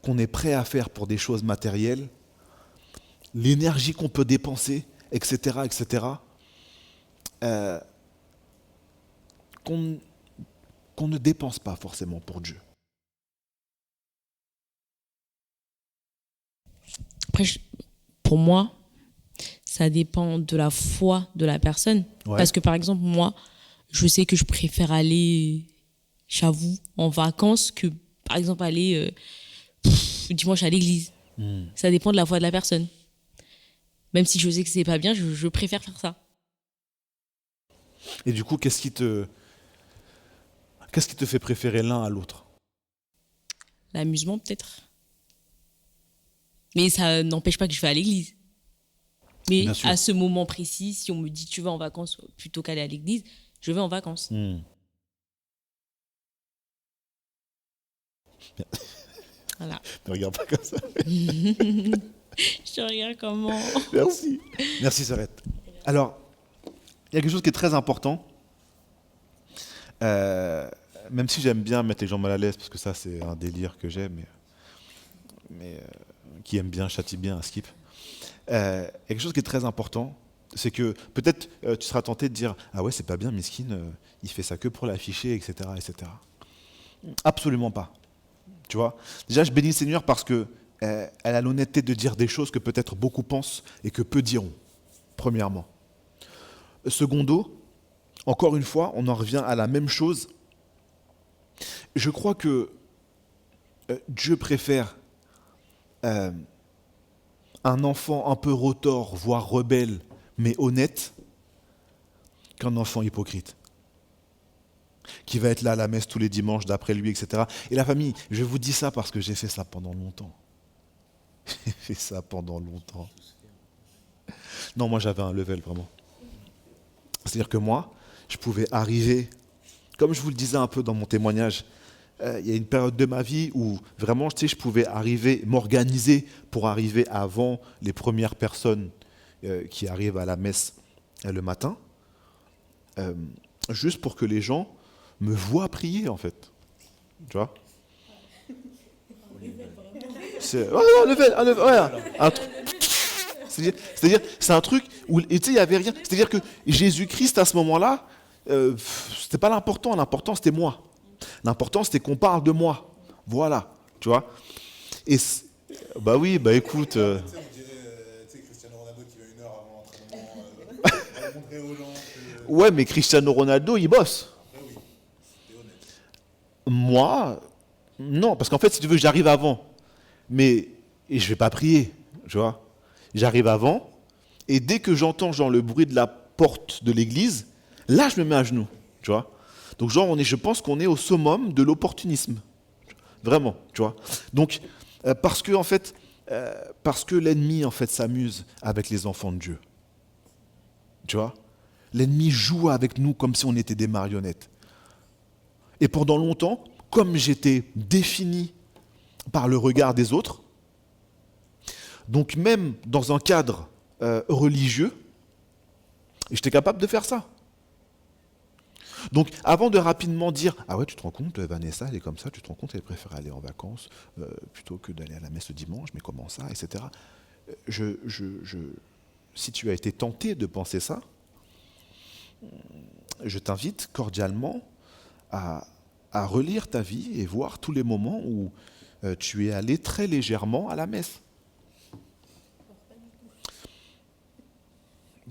qu'on est prêt à faire pour des choses matérielles, l'énergie qu'on peut dépenser, etc., qu'on ne dépense pas forcément pour Dieu. Après, pour moi, ça dépend de la foi de la personne. Ouais. Parce que par exemple, moi, je sais que je préfère aller, j'avoue, en vacances que par exemple aller dimanche à l'église. Ça dépend de la foi de la personne. Même si je sais que c'est pas bien, je préfère faire ça. Et du coup, qu'est-ce qui te fait préférer l'un à l'autre? L'amusement peut-être. Mais ça n'empêche pas que je vais à l'église. Mais Bien sûr. à ce moment précis, si on me dit tu vas en vacances plutôt qu'aller à l'église, je vais en vacances. Voilà. Ne regarde pas comme ça. Je te regarde comment. Merci. Merci, Sorette. Alors, il y a quelque chose qui est très important. Même si j'aime bien mettre les gens mal à l'aise, parce que ça, c'est un délire que j'ai, mais qui aime bien, châtie bien, un skip. Il y a quelque chose qui est très important, c'est que peut-être tu seras tenté de dire « Ah ouais, c'est pas bien, Miskine, il fait ça que pour l'afficher, etc. etc. » Absolument pas. Tu vois, déjà, je bénis le Seigneur parce que elle a l'honnêteté de dire des choses que peut-être beaucoup pensent et que peu diront, premièrement. Secondo, encore une fois, on en revient à la même chose. Je crois que Dieu préfère un enfant un peu rotor, voire rebelle, mais honnête, qu'un enfant hypocrite, qui va être là à la messe tous les dimanches d'après lui, etc. Et la famille, je vous dis ça parce que j'ai fait ça pendant longtemps. J'ai fait ça pendant longtemps. Non, moi j'avais un level vraiment. C'est-à-dire que moi, je pouvais arriver, comme je vous le disais un peu dans mon témoignage, il y a une période de ma vie où vraiment, tu sais, je pouvais arriver, m'organiser pour arriver avant les premières personnes qui arrivent à la messe le matin, juste pour que les gens me voient prier, en fait. Tu vois? C'est-à-dire, c'est un truc où, tu sais, il n'y avait rien. C'est-à-dire que Jésus-Christ, à ce moment-là, c'était pas l'important. L'important, c'était moi. L'important, c'était qu'on parle de moi. Voilà, tu vois. Et bah oui, bah écoute. On dirait, Cristiano Ronaldo qui va 1 heure avant l'entraînement, pour montrer aux gens que... Ouais, mais Cristiano Ronaldo, il bosse. Après, oui, t'es honnête. Moi, non, parce qu'en fait, si tu veux, j'arrive avant. Mais et je vais pas prier, tu vois. J'arrive avant, et dès que j'entends genre le bruit de la porte de l'église, là, je me mets à genoux, tu vois. Donc genre, je pense qu'on est au summum de l'opportunisme, vraiment, tu vois. Donc parce que en fait, parce que l'ennemi en fait s'amuse avec les enfants de Dieu, tu vois. L'ennemi joue avec nous comme si on était des marionnettes. Et pendant longtemps, comme j'étais défini par le regard des autres, donc même dans un cadre religieux, j'étais capable de faire ça. Donc avant de rapidement dire « Ah ouais, tu te rends compte, Vanessa, elle est comme ça, tu te rends compte, elle préfère aller en vacances plutôt que d'aller à la messe le dimanche, mais comment ça, etc. » Si tu as été tenté de penser ça, je t'invite cordialement à relire ta vie et voir tous les moments où tu es allé très légèrement à la messe.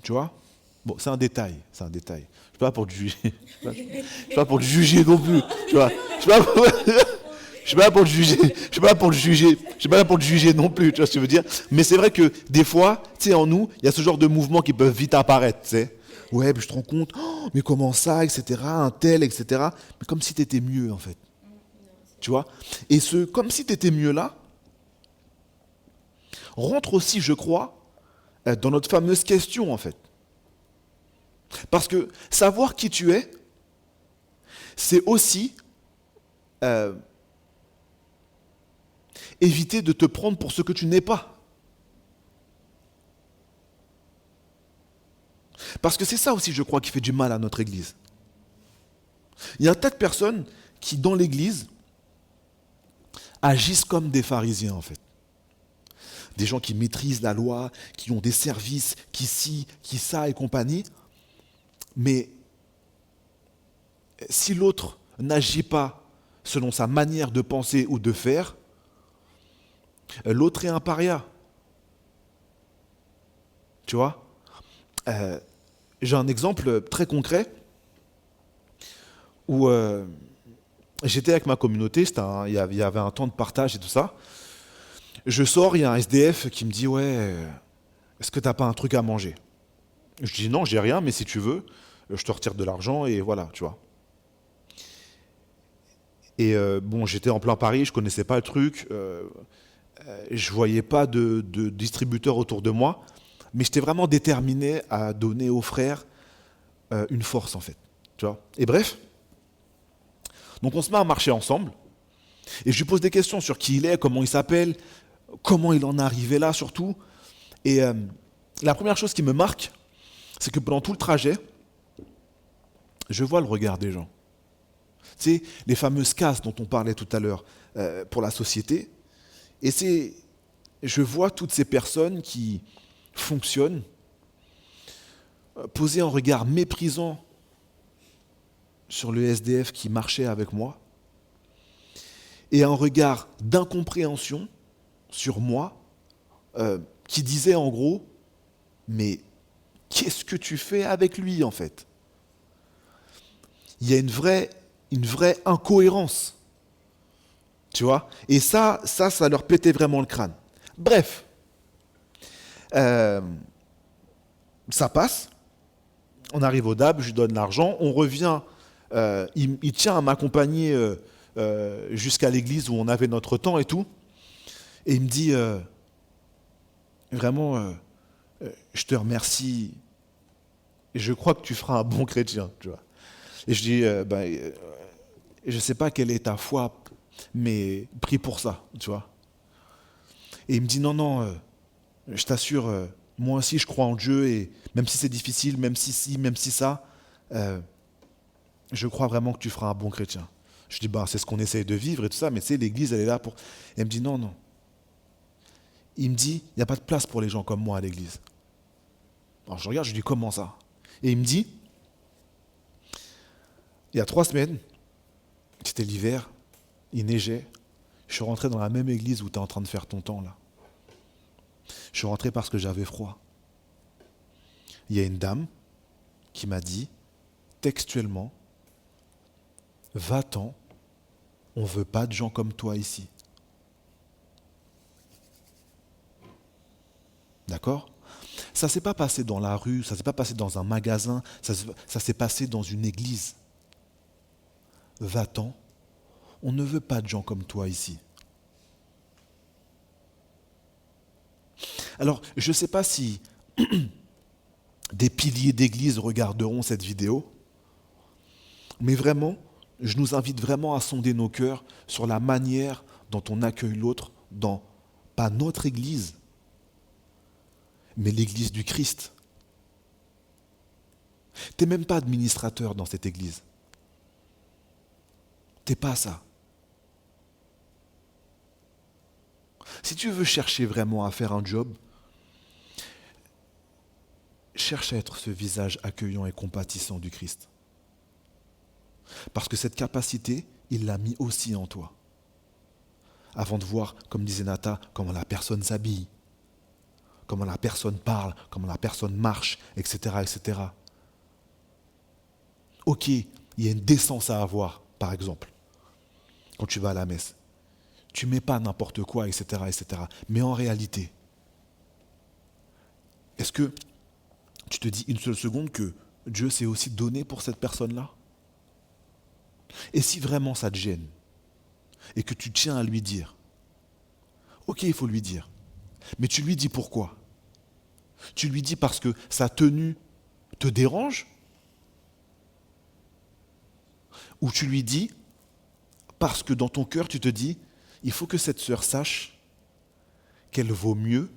Tu vois? Bon, c'est un détail. Je ne suis pas pour te juger. Je suis pas pour te juger non plus. Tu vois? Je suis pas pour te juger. Je suis pas pour te juger non plus. Tu vois ce que je veux dire? Mais c'est vrai que des fois, tu sais, en nous, il y a ce genre de mouvements qui peuvent vite apparaître. Tu sais? Ouais, puis je te rends compte. Oh, mais comment ça, etc. Un tel, etc. Mais comme si tu étais mieux, en fait. Tu vois? Et ce comme si tu étais mieux là rentre aussi, je crois, dans notre fameuse question, en fait. Parce que savoir qui tu es, c'est aussi éviter de te prendre pour ce que tu n'es pas. Parce que c'est ça aussi, je crois, qui fait du mal à notre Église. Il y a un tas de personnes qui, dans l'Église, agissent comme des pharisiens en fait. Des gens qui maîtrisent la loi, qui ont des services, qui ci, qui ça et compagnie. Mais si l'autre n'agit pas selon sa manière de penser ou de faire, l'autre est un paria. Tu vois ? J'ai un exemple très concret où j'étais avec ma communauté, il y avait un temps de partage et tout ça. Je sors, il y a un SDF qui me dit « Ouais, est-ce que t'as pas un truc à manger ?» Je dis « Non, j'ai rien, mais si tu veux, je te retire de l'argent et voilà, tu vois. » Et bon, j'étais en plein Paris, je connaissais pas le truc, je voyais pas de distributeur autour de moi, mais j'étais vraiment déterminé à donner aux frères une force en fait, tu vois. Et bref, donc on se met à marcher ensemble, et je lui pose des questions sur qui il est, comment il s'appelle, comment il en est arrivé là surtout. Et la première chose qui me marque, c'est que pendant tout le trajet, je vois le regard des gens. Tu sais, les fameuses cases dont on parlait tout à l'heure pour la société. Et je vois toutes ces personnes qui fonctionnent, poser un regard méprisant sur le SDF qui marchait avec moi, et un regard d'incompréhension sur moi, qui disait en gros, mais qu'est-ce que tu fais avec lui en fait ? Il y a une vraie incohérence, tu vois ? Et ça leur pétait vraiment le crâne. Bref, ça passe, on arrive au DAB, je lui donne l'argent, on revient, il tient à m'accompagner jusqu'à l'église où on avait notre temps et tout, et il me dit, vraiment, je te remercie, et je crois que tu feras un bon chrétien, tu vois. Et je dis, je ne sais pas quelle est ta foi, mais prie pour ça, tu vois. Et il me dit, non, je t'assure, moi aussi je crois en Dieu, et même si c'est difficile, même si ça, je crois vraiment que tu feras un bon chrétien. Je dis, c'est ce qu'on essaye de vivre et tout ça, mais tu sais, l'église, elle est là pour... Et il me dit, non. Il me dit, il n'y a pas de place pour les gens comme moi à l'église. Alors je regarde, je lui dis, comment ça ? Et il me dit, il y a 3 semaines, c'était l'hiver, il neigeait, je suis rentré dans la même église où tu es en train de faire ton temps là. Je suis rentré parce que j'avais froid. Il y a une dame qui m'a dit, textuellement, va-t'en, on ne veut pas de gens comme toi ici. D'accord ? Ça ne s'est pas passé dans la rue, ça ne s'est pas passé dans un magasin, ça s'est passé dans une église. Va-t'en, on ne veut pas de gens comme toi ici. Alors, je ne sais pas si des piliers d'église regarderont cette vidéo, mais vraiment, je nous invite vraiment à sonder nos cœurs sur la manière dont on accueille l'autre dans, pas notre église, mais l'église du Christ. Tu n'es même pas administrateur dans cette église. Tu n'es pas ça. Si tu veux chercher vraiment à faire un job, cherche à être ce visage accueillant et compatissant du Christ. Parce que cette capacité, il l'a mis aussi en toi. Avant de voir, comme disait Nata, comment la personne s'habille, comment la personne parle, comment la personne marche, etc., etc. Ok, il y a une décence à avoir, par exemple, quand tu vas à la messe. Tu ne mets pas n'importe quoi, etc., etc. Mais en réalité, est-ce que tu te dis une seule seconde que Dieu s'est aussi donné pour cette personne-là ? Et si vraiment ça te gêne, et que tu tiens à lui dire, ok, il faut lui dire, mais tu lui dis pourquoi ? Tu lui dis parce que sa tenue te dérange ? Ou tu lui dis parce que dans ton cœur tu te dis, il faut que cette sœur sache qu'elle vaut mieux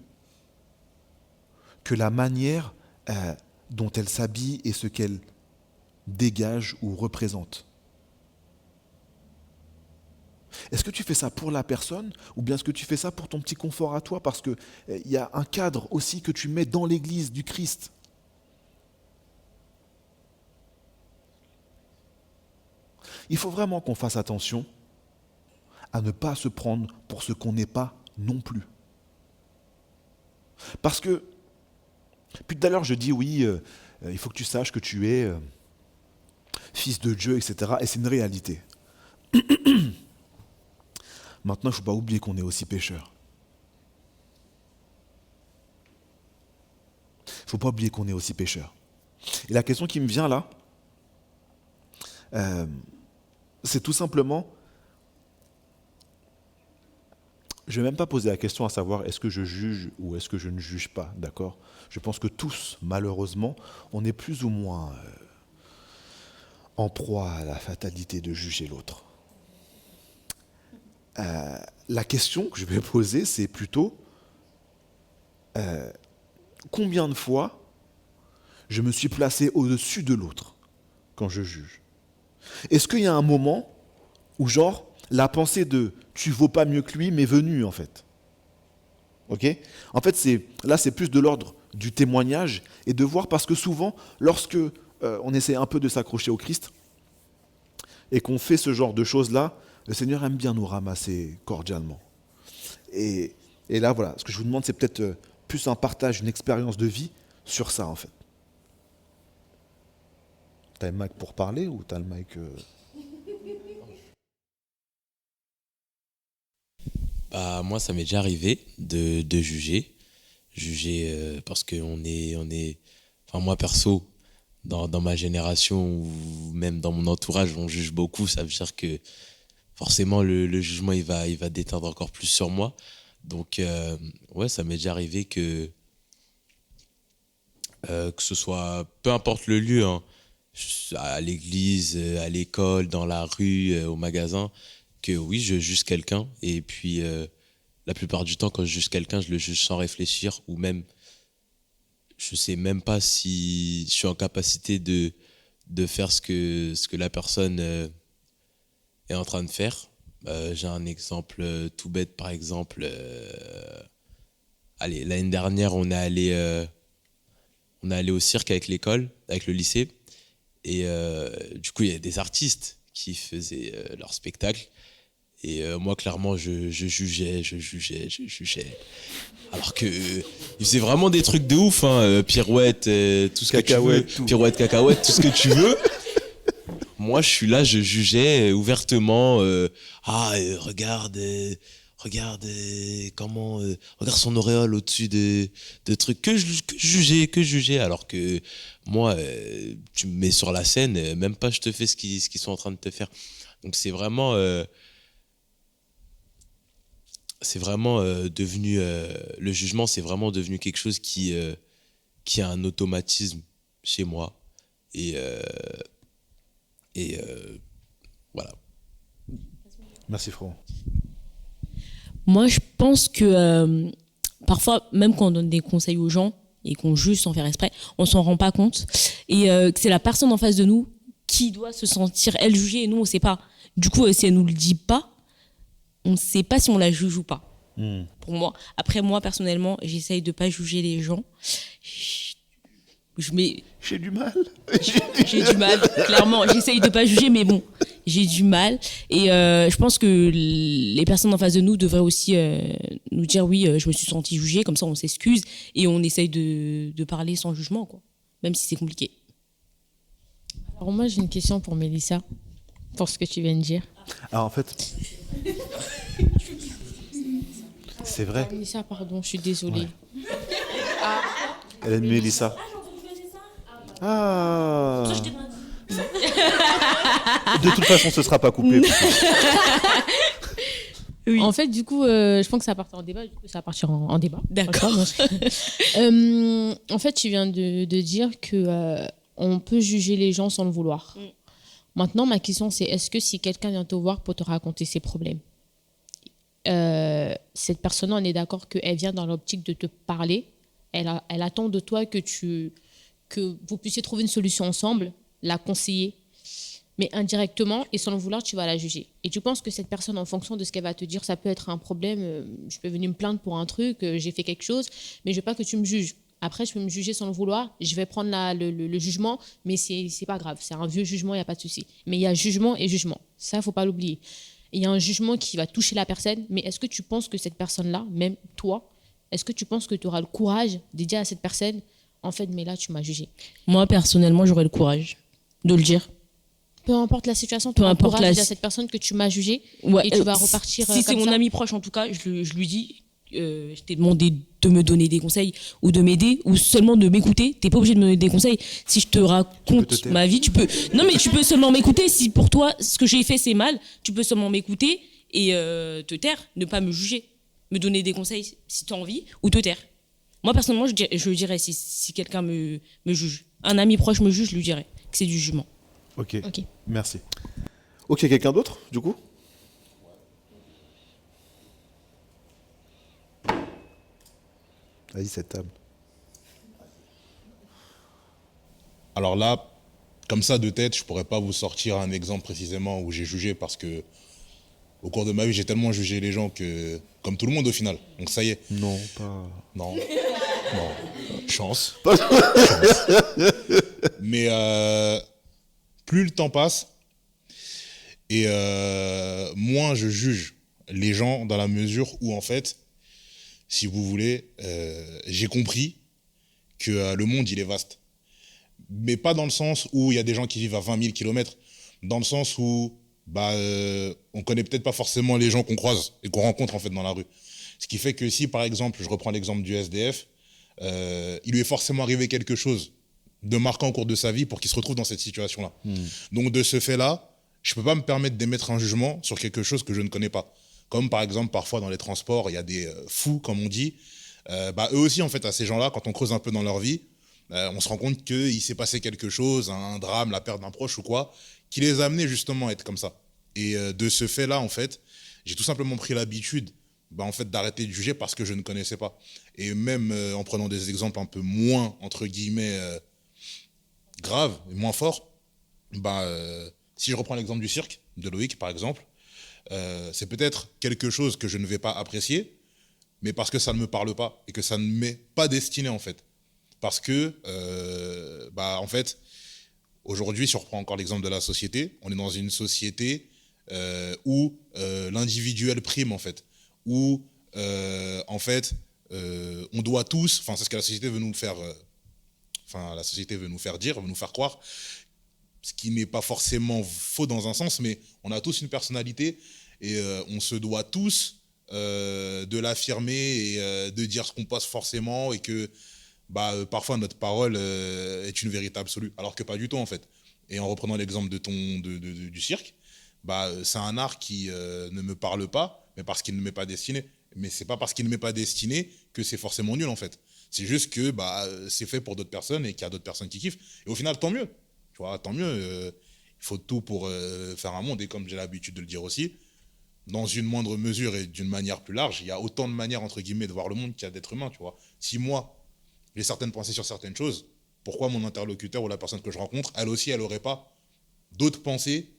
que la manière dont elle s'habille et ce qu'elle dégage ou représente. Est-ce que tu fais ça pour la personne ou bien est-ce que tu fais ça pour ton petit confort à toi parce qu'il y a un cadre aussi que tu mets dans l'Église du Christ? Il faut vraiment qu'on fasse attention à ne pas se prendre pour ce qu'on n'est pas non plus. Parce que, puis tout à l'heure je dis oui, il faut que tu saches que tu es fils de Dieu, etc. Et c'est une réalité. Maintenant, il ne faut pas oublier qu'on est aussi pécheurs. Il ne faut pas oublier qu'on est aussi pécheurs. Et la question qui me vient là, c'est tout simplement, je ne vais même pas poser la question à savoir est-ce que je juge ou est-ce que je ne juge pas, d'accord? Je pense que tous, malheureusement, on est plus ou moins en proie à la fatalité de juger l'autre. La question que je vais poser, c'est plutôt combien de fois je me suis placé au-dessus de l'autre quand je juge? Est-ce qu'il y a un moment où, genre, la pensée de « tu vaux pas mieux que lui » m'est venue, en fait? Ok? En fait, c'est plus de l'ordre du témoignage et de voir, parce que souvent, lorsque on essaie un peu de s'accrocher au Christ et qu'on fait ce genre de choses-là, le Seigneur aime bien nous ramasser cordialement. Et là, voilà, ce que je vous demande, c'est peut-être plus un partage, une expérience de vie sur ça, en fait. T'as le mic pour parler ou t'as le mic... Bah, moi, ça m'est déjà arrivé de juger. Parce qu'on est... Enfin, moi, perso, dans ma génération ou même dans mon entourage, on juge beaucoup. Ça veut dire que forcément, le jugement, il va déteindre encore plus sur moi. Donc, ouais, ça m'est déjà arrivé que ce soit... Peu importe le lieu, hein, à l'église, à l'école, dans la rue, au magasin, que oui, je juge quelqu'un. Et puis, la plupart du temps, quand je juge quelqu'un, je le juge sans réfléchir ou même... Je sais même pas si je suis en capacité de faire ce que la personne est en train de faire. J'ai un exemple tout bête, par exemple. Allez, l'année dernière, on est allé au cirque avec l'école, avec le lycée. Et du coup, il y a des artistes qui faisaient leur spectacle. Et moi, clairement, je jugeais. Alors que ils faisaient vraiment des trucs de ouf, hein, pirouette, tout ce Cacahuète, que tu veux, tout. pirouette, cacahuète, tout ce que tu veux. Moi, je suis là, je jugeais ouvertement. Regarde comment, regarde son auréole au-dessus de trucs que je jugeais. Alors que moi, tu me mets sur la scène, même pas je te fais ce qu'ils sont en train de te faire. Donc c'est vraiment devenu le jugement, c'est vraiment devenu quelque chose qui a un automatisme chez moi et voilà. Merci, Franck. Moi, je pense que parfois, même quand on donne des conseils aux gens et qu'on juge sans faire exprès, on s'en rend pas compte. Et que c'est la personne en face de nous qui doit se sentir, elle, jugée, et nous, on sait pas. Du coup, si elle nous le dit pas, on ne sait pas si on la juge ou pas. Pour moi. Après, moi, personnellement, j'essaye de pas juger les gens. J'ai du mal. J'ai du mal, clairement. J'essaye de pas juger, mais bon, j'ai du mal. Et je pense que les personnes en face de nous devraient aussi nous dire oui, je me suis sentie jugée, comme ça on s'excuse et on essaye de parler sans jugement, quoi. Même si c'est compliqué. Alors moi, j'ai une question pour Mélissa, pour ce que tu viens de dire. Ah, en fait, c'est vrai. Mélissa, pardon, je suis désolée. Ouais. Elle aime Mélissa. Ah. De toute façon, ce sera pas coupé. Oui. En fait, du coup, je pense que ça va partir en débat. Du coup, ça va partir en débat. D'accord. En fait, tu viens de dire que on peut juger les gens sans le vouloir. Maintenant, ma question, c'est est-ce que si quelqu'un vient te voir pour te raconter ses problèmes, cette personne-là, on est d'accord qu'elle vient dans l'optique de te parler, elle attend de toi que vous puissiez trouver une solution ensemble, la conseiller. Mais indirectement et sans le vouloir, tu vas la juger. Et tu penses que cette personne, en fonction de ce qu'elle va te dire, ça peut être un problème. Je peux venir me plaindre pour un truc, j'ai fait quelque chose, mais je veux pas que tu me juges. Après, je peux me juger sans le vouloir, je vais prendre le jugement, mais c'est pas grave. C'est un vieux jugement, il n'y a pas de souci. Mais il y a jugement et jugement. Ça, il ne faut pas l'oublier. Il y a un jugement qui va toucher la personne, mais est-ce que tu penses que cette personne-là, même toi, est-ce que tu penses que tu auras le courage de dire à cette personne, en fait, mais là, tu m'as jugé? Moi, personnellement, j'aurais le courage de le dire. Peu importe la situation, Peu importe de dire à cette personne que tu m'as jugé Ouais, et tu vas repartir si c'est comme mon ça. ami proche, en tout cas, je lui dis, je t'ai demandé de me donner des conseils ou de m'aider ou seulement de m'écouter. T'es pas obligé de me donner des conseils. Si je te te raconte taire. ma vie, tu peux. Non, mais tu peux seulement m'écouter. Si pour toi, ce que j'ai fait, c'est mal, tu peux seulement m'écouter et te taire, ne pas me juger. Me donner des conseils si tu as envie ou te taire. Moi, personnellement, je dirais si quelqu'un me juge. Un ami proche me juge, je lui dirais que c'est du jugement. Ok, Ok. merci. Ok, quelqu'un d'autre, du coup? Vas-y, cette table. Alors là, comme ça de tête, je pourrais pas vous sortir un exemple précisément où j'ai jugé parce que au cours de ma vie, j'ai tellement jugé les gens que, comme tout le monde au final. Donc ça y est. Non, pas... Non. Non. Chance. Mais plus le temps passe et moins je juge les gens dans la mesure où, en fait, si vous voulez, j'ai compris que le monde, il est vaste. Mais pas dans le sens où il y a des gens qui vivent à 20 000 kilomètres, dans le sens où on connaît peut-être pas forcément les gens qu'on croise et qu'on rencontre en fait dans la rue. Ce qui fait que si, par exemple, je reprends l'exemple du SDF, il lui est forcément arrivé quelque chose de marquant au cours de sa vie pour qu'il se retrouve dans cette situation-là. Donc de ce fait-là, je peux pas me permettre d'émettre un jugement sur quelque chose que je ne connais pas. Comme par exemple, parfois dans les transports, il y a des fous, comme on dit. Eux aussi, en fait, à ces gens-là, quand on creuse un peu dans leur vie, on se rend compte qu'il s'est passé quelque chose, un drame, la perte d'un proche ou quoi, qui les a amenés justement à être comme ça. Et de ce fait-là, en fait, j'ai tout simplement pris l'habitude en fait, d'arrêter de juger parce que je ne connaissais pas. Et même en prenant des exemples un peu moins, entre guillemets, graves, et moins forts, si je reprends l'exemple du cirque, de Loïc par exemple, c'est peut-être quelque chose que je ne vais pas apprécier, mais parce que ça ne me parle pas et que ça ne m'est pas destiné en fait. Parce que, en fait, aujourd'hui, si on reprend encore l'exemple de la société, on est dans une société où l'individuel prime en fait, où en fait, on doit tous, enfin c'est ce que la société veut nous faire, la société veut nous faire dire, veut nous faire croire, ce qui n'est pas forcément faux dans un sens, mais on a tous une personnalité et on se doit tous de l'affirmer et de dire ce qu'on pense forcément et que parfois notre parole est une vérité absolue, alors que pas du tout en fait. Et en reprenant l'exemple du cirque, c'est un art qui ne me parle pas, mais parce qu'il ne m'est pas destiné. Mais c'est pas parce qu'il ne m'est pas destiné que c'est forcément nul en fait. C'est juste que c'est fait pour d'autres personnes et qu'il y a d'autres personnes qui kiffent. Et au final, tant mieux. Tu vois, tant mieux. Il faut tout pour faire un monde. Et comme j'ai l'habitude de le dire aussi, dans une moindre mesure et d'une manière plus large, il y a autant de manières entre guillemets de voir le monde qu'il y a d'êtres humains. Tu vois. Si moi j'ai certaines pensées sur certaines choses, pourquoi mon interlocuteur ou la personne que je rencontre, elle aussi, elle n'aurait pas d'autres pensées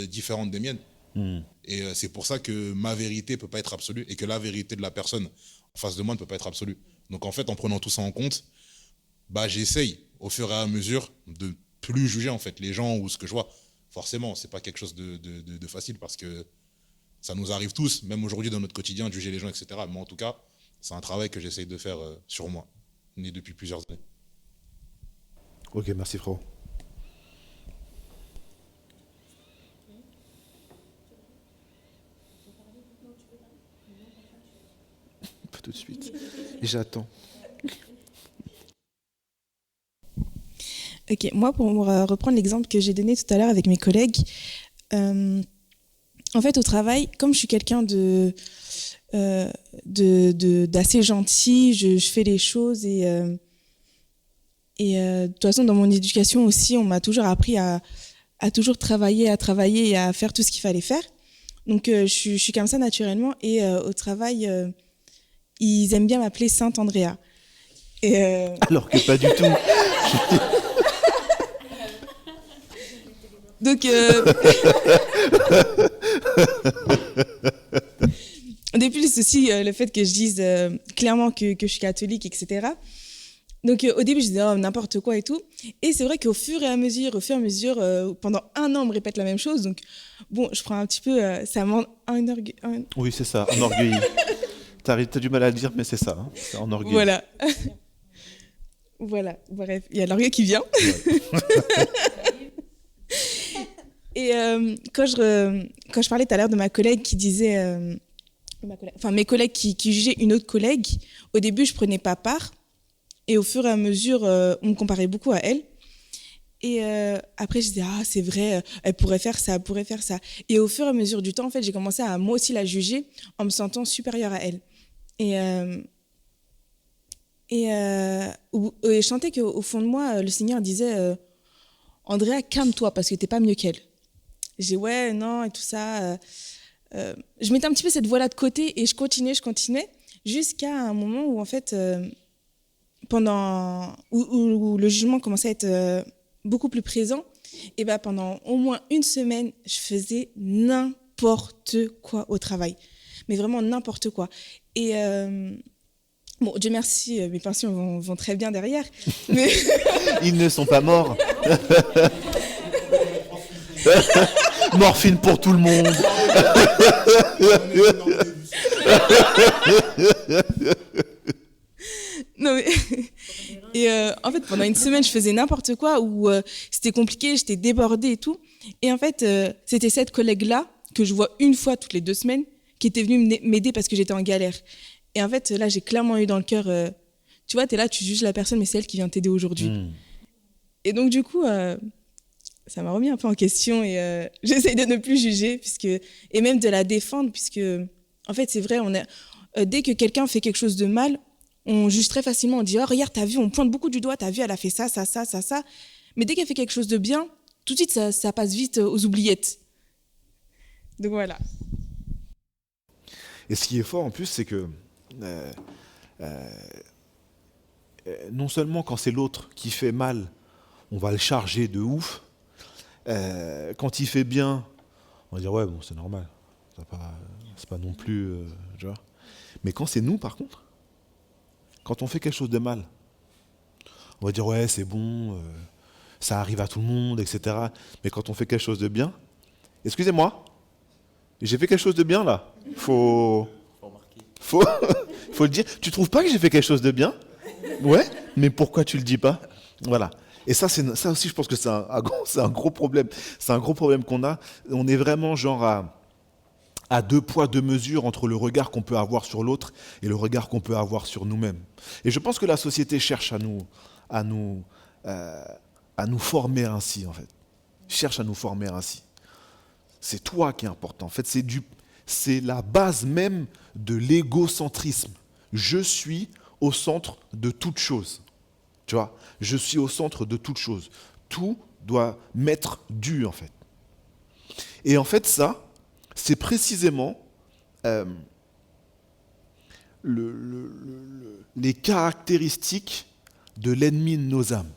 différentes des miennes. Et c'est pour ça que ma vérité ne peut pas être absolue et que la vérité de la personne en face de moi ne peut pas être absolue. Donc en fait, en prenant tout ça en compte, j'essaye au fur et à mesure de plus juger en fait les gens ou ce que je vois. Forcément, c'est pas quelque chose de facile parce que ça nous arrive tous, même aujourd'hui dans notre quotidien, de juger les gens, etc. Mais en tout cas, c'est un travail que j'essaye de faire sur moi, né depuis plusieurs années. Ok, merci frérot. Pas tout de suite. J'attends. Ok, moi pour reprendre l'exemple que j'ai donné tout à l'heure avec mes collègues, en fait au travail, comme je suis quelqu'un d'assez gentil, je fais les choses et de toute façon dans mon éducation aussi, on m'a toujours appris à toujours travailler et à faire tout ce qu'il fallait faire. Donc je suis comme ça naturellement et au travail, ils aiment bien m'appeler Sainte Andrea. Et Alors que pas du tout. Donc, depuis aussi le fait que je dise clairement que je suis catholique, etc. Donc au début, je disais oh, n'importe quoi et tout. Et c'est vrai qu'au fur et à mesure, pendant 1 an, on me répète la même chose. Donc bon, je prends un petit peu, ça m'enorgueille. Oui, c'est ça, enorgueilli. T'as du mal à le dire, mais c'est ça, hein, c'est enorgueilli. Voilà. Voilà, bref, il y a l'orgueil qui vient. Ouais. Et quand je parlais tout à l'heure de ma collègue qui disait... mes collègues qui jugeaient une autre collègue, au début, je prenais pas part. Et au fur et à mesure, on me comparait beaucoup à elle. Et après, je disais, ah, c'est vrai, elle pourrait faire ça, elle pourrait faire ça. Et au fur et à mesure du temps, en fait, j'ai commencé à moi aussi la juger en me sentant supérieure à elle. Et je sentais qu'au fond de moi, le Seigneur disait, Andrea, calme-toi parce que t'es pas mieux qu'elle. J'ai dit, ouais, non, et tout ça. Je mettais un petit peu cette voix-là de côté et je continuais, jusqu'à un moment où, en fait, où le jugement commençait à être beaucoup plus présent. Et ben, pendant au moins 1 semaine, je faisais n'importe quoi au travail. Mais vraiment n'importe quoi. Et bon, Dieu merci, mes pensions vont très bien derrière. Mais... Ils ne sont pas morts. Morphine pour tout le monde. Non mais et en fait pendant 1 semaine je faisais n'importe quoi où c'était compliqué, j'étais débordée et tout. Et en fait c'était cette collègue là que je vois 1 fois toutes les 2 semaines qui était venue m'aider parce que j'étais en galère. Et en fait là j'ai clairement eu dans le cœur tu vois, t'es là, tu juges la personne mais c'est elle qui vient t'aider aujourd'hui. Et donc du coup ça m'a remis un peu en question et j'essaye de ne plus juger et même de la défendre puisque en fait c'est vrai, dès que quelqu'un fait quelque chose de mal, on juge très facilement, on dit « Oh, regarde, t'as vu, on pointe beaucoup du doigt, t'as vu, elle a fait ça, ça, ça, ça, ça. » Mais dès qu'elle fait quelque chose de bien, tout de suite, ça passe vite aux oubliettes. Donc voilà. Et ce qui est fort en plus, c'est que non seulement quand c'est l'autre qui fait mal, on va le charger de ouf. Quand il fait bien, on va dire « Ouais, bon, c'est normal. C'est pas non plus... tu vois. » Mais quand c'est nous, par contre, quand on fait quelque chose de mal, on va dire ouais c'est bon, ça arrive à tout le monde, etc. Mais quand on fait quelque chose de bien, excusez-moi, j'ai fait quelque chose de bien là. Faut le dire. Tu trouves pas que j'ai fait quelque chose de bien? Ouais, mais pourquoi tu le dis pas? Voilà. Et ça aussi je pense que c'est un gros problème. C'est un gros problème qu'on a. On est vraiment genre à 2 poids, 2 mesures entre le regard qu'on peut avoir sur l'autre et le regard qu'on peut avoir sur nous-mêmes. Et je pense que la société cherche à nous former ainsi, en fait. Cherche à nous former ainsi. C'est toi qui est important. En fait, c'est la base même de l'égocentrisme. Je suis au centre de toute chose. Tu vois, je suis au centre de toute chose. Tout doit m'être dû, en fait. Et en fait, ça, c'est précisément les caractéristiques de l'ennemi de nos âmes,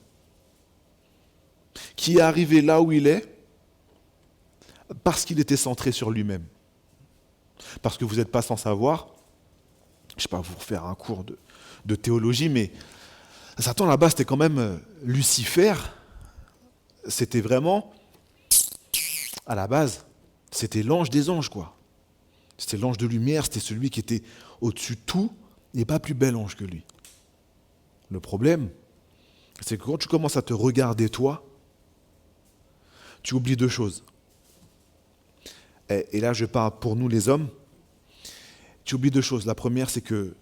qui est arrivé là où il est parce qu'il était centré sur lui-même. Parce que vous n'êtes pas sans savoir, je ne sais pas vous refaire un cours de théologie, mais Satan là-bas c'était quand même Lucifer, c'était vraiment, à la base, c'était l'ange des anges, quoi. C'était l'ange de lumière, c'était celui qui était au-dessus de tout, il n'y a pas plus bel ange que lui. Le problème, c'est que quand tu commences à te regarder toi, tu oublies 2 choses. Et là, je parle pour nous les hommes, tu oublies 2 choses. La première, c'est que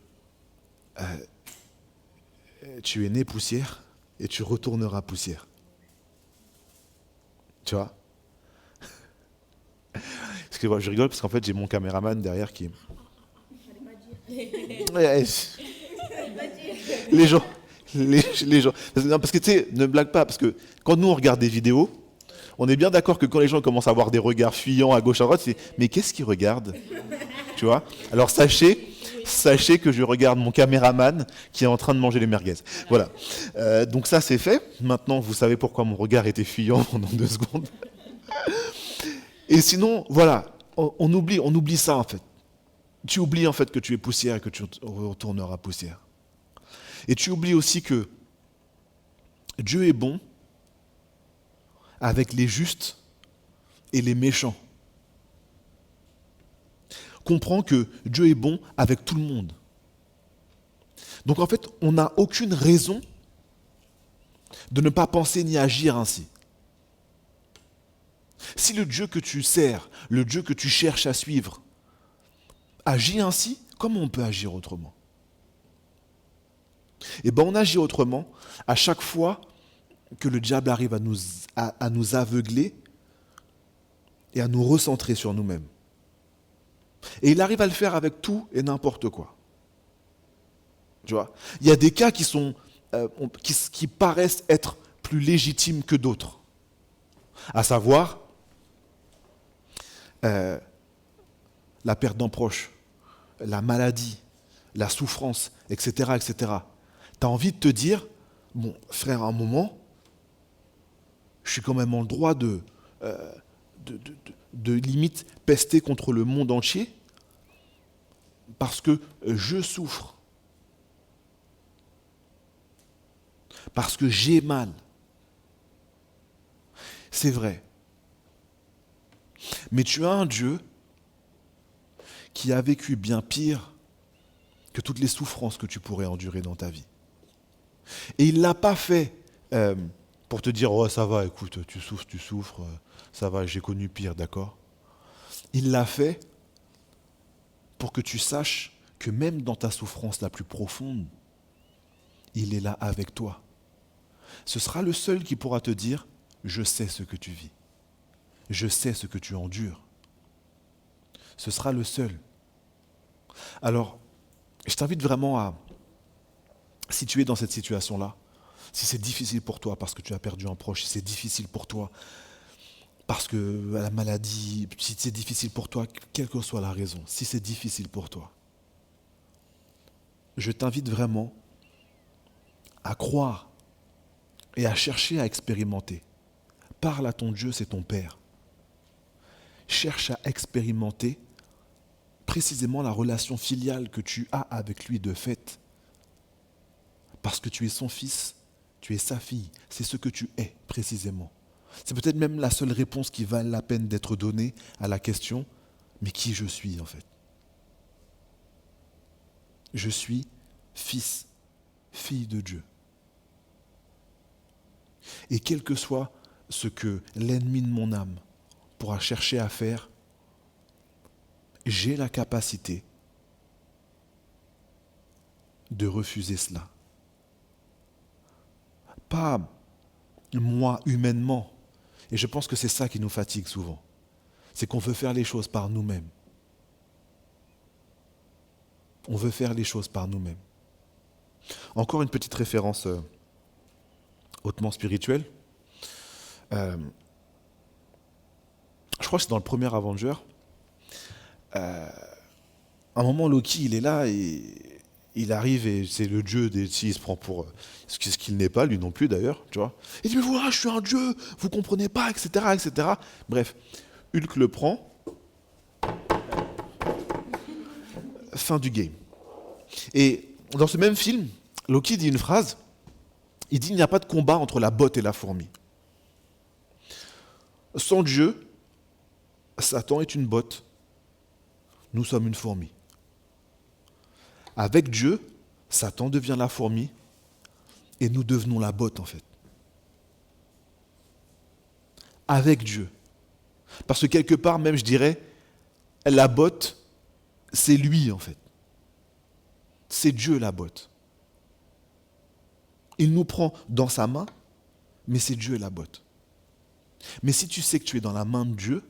tu es né poussière et tu retourneras poussière. Tu vois ? Excusez-moi, je rigole parce qu'en fait, j'ai mon caméraman derrière qui... Les gens... Non, parce que tu sais, ne blague pas, parce que quand nous on regarde des vidéos, on est bien d'accord que quand les gens commencent à avoir des regards fuyants à gauche à droite, c'est mais qu'est-ce qu'ils regardent? Tu vois? Alors sachez que je regarde mon caméraman qui est en train de manger les merguez. Voilà. Donc ça c'est fait. Maintenant vous savez pourquoi mon regard était fuyant pendant 2 secondes. Et sinon, voilà, on oublie ça en fait. Tu oublies en fait que tu es poussière et que tu retourneras poussière. Et tu oublies aussi que Dieu est bon avec les justes et les méchants. Comprends que Dieu est bon avec tout le monde. Donc en fait, on n'a aucune raison de ne pas penser ni agir ainsi. Si le Dieu que tu sers, le Dieu que tu cherches à suivre, agit ainsi, comment on peut agir autrement? Eh bien, on agit autrement à chaque fois que le diable arrive à nous aveugler et à nous recentrer sur nous-mêmes. Et il arrive à le faire avec tout et n'importe quoi. Tu vois, il y a des cas qui paraissent être plus légitimes que d'autres. À savoir, la perte d'un proche, la maladie, la souffrance, etc., etc. Tu as envie de te dire, bon, frère, à un moment, je suis quand même en droit de limite pester contre le monde entier parce que je souffre, parce que j'ai mal. C'est vrai. Mais tu as un Dieu qui a vécu bien pire que toutes les souffrances que tu pourrais endurer dans ta vie. Et il ne l'a pas fait pour te dire « Oh, ça va, écoute, tu souffres, ça va, j'ai connu pire, d'accord ?» Il l'a fait pour que tu saches que même dans ta souffrance la plus profonde, il est là avec toi. Ce sera le seul qui pourra te dire « Je sais ce que tu vis. Je sais ce que tu endures. » Ce sera le seul. Alors, je t'invite vraiment à, si tu es dans cette situation-là, si c'est difficile pour toi parce que tu as perdu un proche, si c'est difficile pour toi parce que la maladie, si c'est difficile pour toi, quelle que soit la raison, si c'est difficile pour toi, je t'invite vraiment à croire et à chercher à expérimenter. Parle à ton Dieu, c'est ton Père. Cherche à expérimenter précisément la relation filiale que tu as avec lui de fait. Parce que tu es son fils, tu es sa fille, c'est ce que tu es précisément. C'est peut-être même la seule réponse qui vaut la peine d'être donnée à la question « Mais qui je suis en fait ?» Je suis fils, fille de Dieu. Et quel que soit ce que l'ennemi de mon âme pourra chercher à faire, j'ai la capacité de refuser cela. Pas moi humainement. Et je pense que c'est ça qui nous fatigue souvent. C'est qu'on veut faire les choses par nous-mêmes. On veut faire les choses par nous-mêmes. Encore une petite référence hautement spirituelle. Je crois que c'est dans le premier Avenger. À un moment, Loki, il est là et il arrive et c'est le dieu des... Il se prend pour ce qu'il n'est pas, lui non plus d'ailleurs, tu vois. Il dit, mais voilà, je suis un dieu, vous comprenez pas, etc., etc. Bref, Hulk le prend. Fin du game. Et dans ce même film, Loki dit une phrase. Il dit, il n'y a pas de combat entre la botte et la fourmi. Sans Dieu, Satan est une botte. Nous sommes une fourmi. Avec Dieu, Satan devient la fourmi et nous devenons la botte en fait. Avec Dieu. Parce que quelque part même, je dirais, la botte, c'est lui en fait. C'est Dieu la botte. Il nous prend dans sa main, mais c'est Dieu la botte. Mais si tu sais que tu es dans la main de Dieu,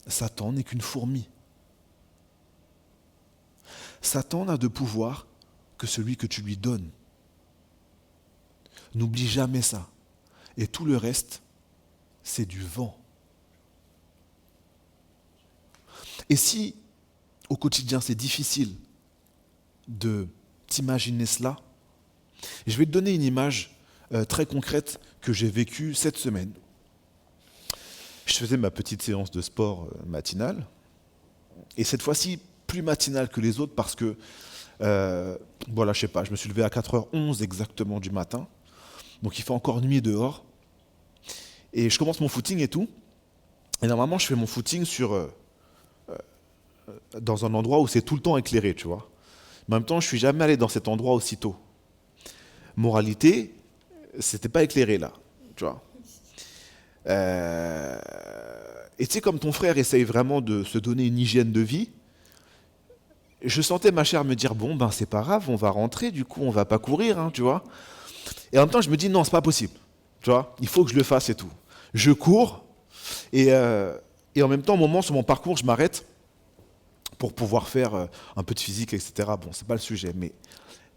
Satan n'est qu'une fourmi. Satan n'a de pouvoir que celui que tu lui donnes. N'oublie jamais ça. Et tout le reste, c'est du vent. Et si, au quotidien, c'est difficile de t'imaginer cela, je vais te donner une image très concrète que j'ai vécue cette semaine. je faisais ma petite séance de sport matinale. Et cette fois-ci, plus matinale que les autres parce que, voilà, je sais pas, je me suis levé à 4h11 exactement du matin. Donc il fait encore nuit dehors. Et je commence mon footing et tout. Et normalement, je fais mon footing dans un endroit où c'est tout le temps éclairé, tu vois. Mais en même temps, je suis jamais allé dans cet endroit aussitôt. Moralité, c'était pas éclairé là, tu vois. Et tu sais, comme ton frère essaye vraiment de se donner une hygiène de vie, je sentais ma chair me dire, bon, ben c'est pas grave, on va rentrer, du coup, on va pas courir, hein, tu vois. Et en même temps, je me dis, non, c'est pas possible, tu vois, il faut que je le fasse et tout. Je cours, et en même temps, au moment, sur mon parcours, je m'arrête pour pouvoir faire un peu de physique, etc. Bon, c'est pas le sujet, mais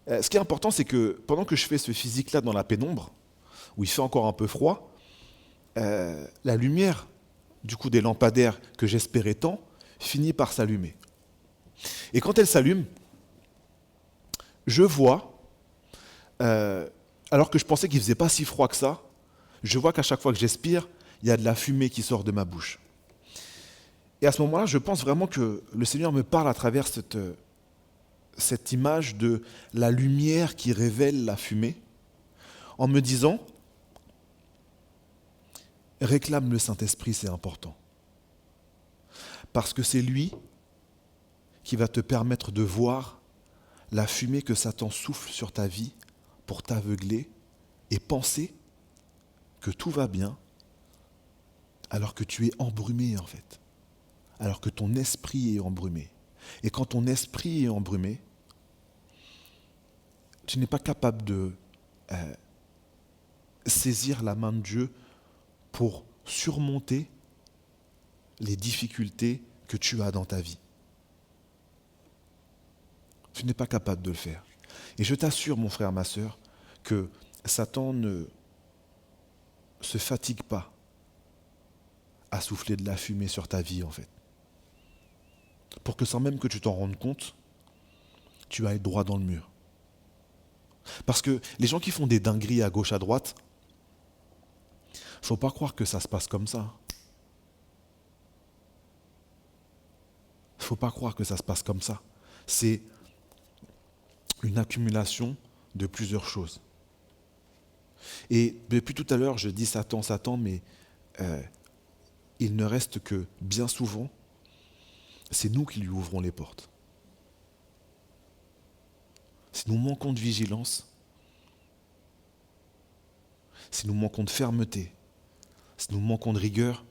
ce qui est important, c'est que pendant que je fais ce physique-là dans la pénombre, où il fait encore un peu froid, la lumière, du coup, des lampadaires que j'espérais tant, finit par s'allumer. Et quand elle s'allume, je vois, alors que je pensais qu'il ne faisait pas si froid que ça, je vois qu'à chaque fois que j'expire, il y a de la fumée qui sort de ma bouche. Et à ce moment-là, je pense vraiment que le Seigneur me parle à travers cette image de la lumière qui révèle la fumée, en me disant, réclame le Saint-Esprit, c'est important. Parce que c'est lui qui va te permettre de voir la fumée que Satan souffle sur ta vie pour t'aveugler et penser que tout va bien alors que tu es embrumé en fait, alors que ton esprit est embrumé. Et quand ton esprit est embrumé, tu n'es pas capable de saisir la main de Dieu pour surmonter les difficultés que tu as dans ta vie. Tu n'es pas capable de le faire. Et je t'assure, mon frère, ma sœur, que Satan ne se fatigue pas à souffler de la fumée sur ta vie, en fait. Pour que sans même que tu t'en rendes compte, tu ailles droit dans le mur. Parce que les gens qui font des dingueries à gauche, à droite, faut pas croire que ça se passe comme ça. Faut pas croire que ça se passe comme ça. C'est une accumulation de plusieurs choses. Et depuis tout à l'heure, je dis Satan, Satan, mais il ne reste que bien souvent, c'est nous qui lui ouvrons les portes. Si nous manquons de vigilance, si nous manquons de fermeté, si nous manquons de rigueur,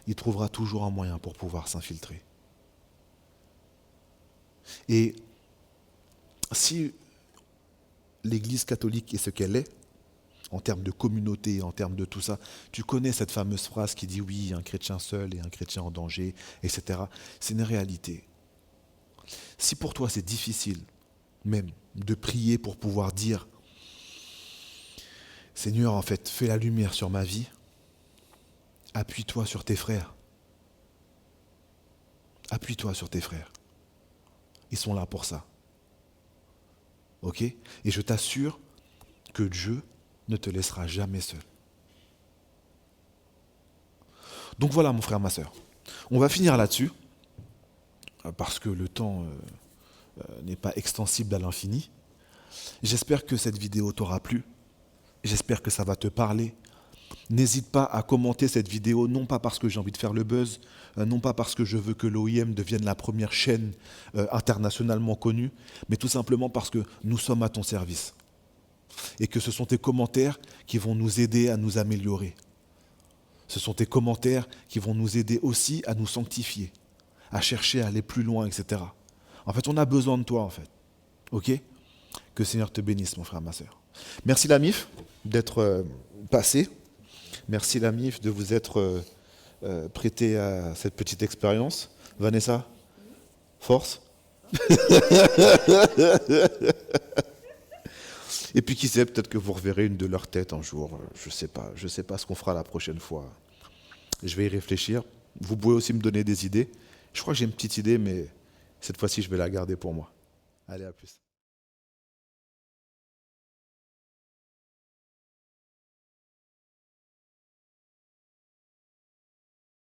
il trouvera toujours un moyen pour pouvoir s'infiltrer. Et si l'Église catholique est ce qu'elle est, en termes de communauté, en termes de tout ça, tu connais cette fameuse phrase qui dit oui, un chrétien seul et un chrétien en danger, etc. C'est une réalité. Si pour toi c'est difficile, même, de prier pour pouvoir dire Seigneur, en fait, fais la lumière sur ma vie, appuie-toi sur tes frères. Appuie-toi sur tes frères. Ils sont là pour ça. Ok ? Et je t'assure que Dieu ne te laissera jamais seul. Donc voilà, mon frère, ma sœur. On va finir là-dessus, parce que le temps n'est pas extensible à l'infini. J'espère que cette vidéo t'aura plu. J'espère que ça va te parler. N'hésite pas à commenter cette vidéo, non pas parce que j'ai envie de faire le buzz, non pas parce que je veux que l'OIM devienne la première chaîne internationalement connue, mais tout simplement parce que nous sommes à ton service. Et que ce sont tes commentaires qui vont nous aider à nous améliorer. Ce sont tes commentaires qui vont nous aider aussi à nous sanctifier, à chercher à aller plus loin, etc. En fait, on a besoin de toi, en fait. Ok ? Que le Seigneur te bénisse, mon frère, ma sœur. Merci la MIF d'être passé. Merci la MIF de vous être prêté à cette petite expérience. Vanessa, force. Et puis qui sait, peut-être que vous reverrez une de leurs têtes un jour. Je sais pas ce qu'on fera la prochaine fois. Je vais y réfléchir. Vous pouvez aussi me donner des idées. Je crois que j'ai une petite idée, mais cette fois-ci, je vais la garder pour moi. Allez, à plus.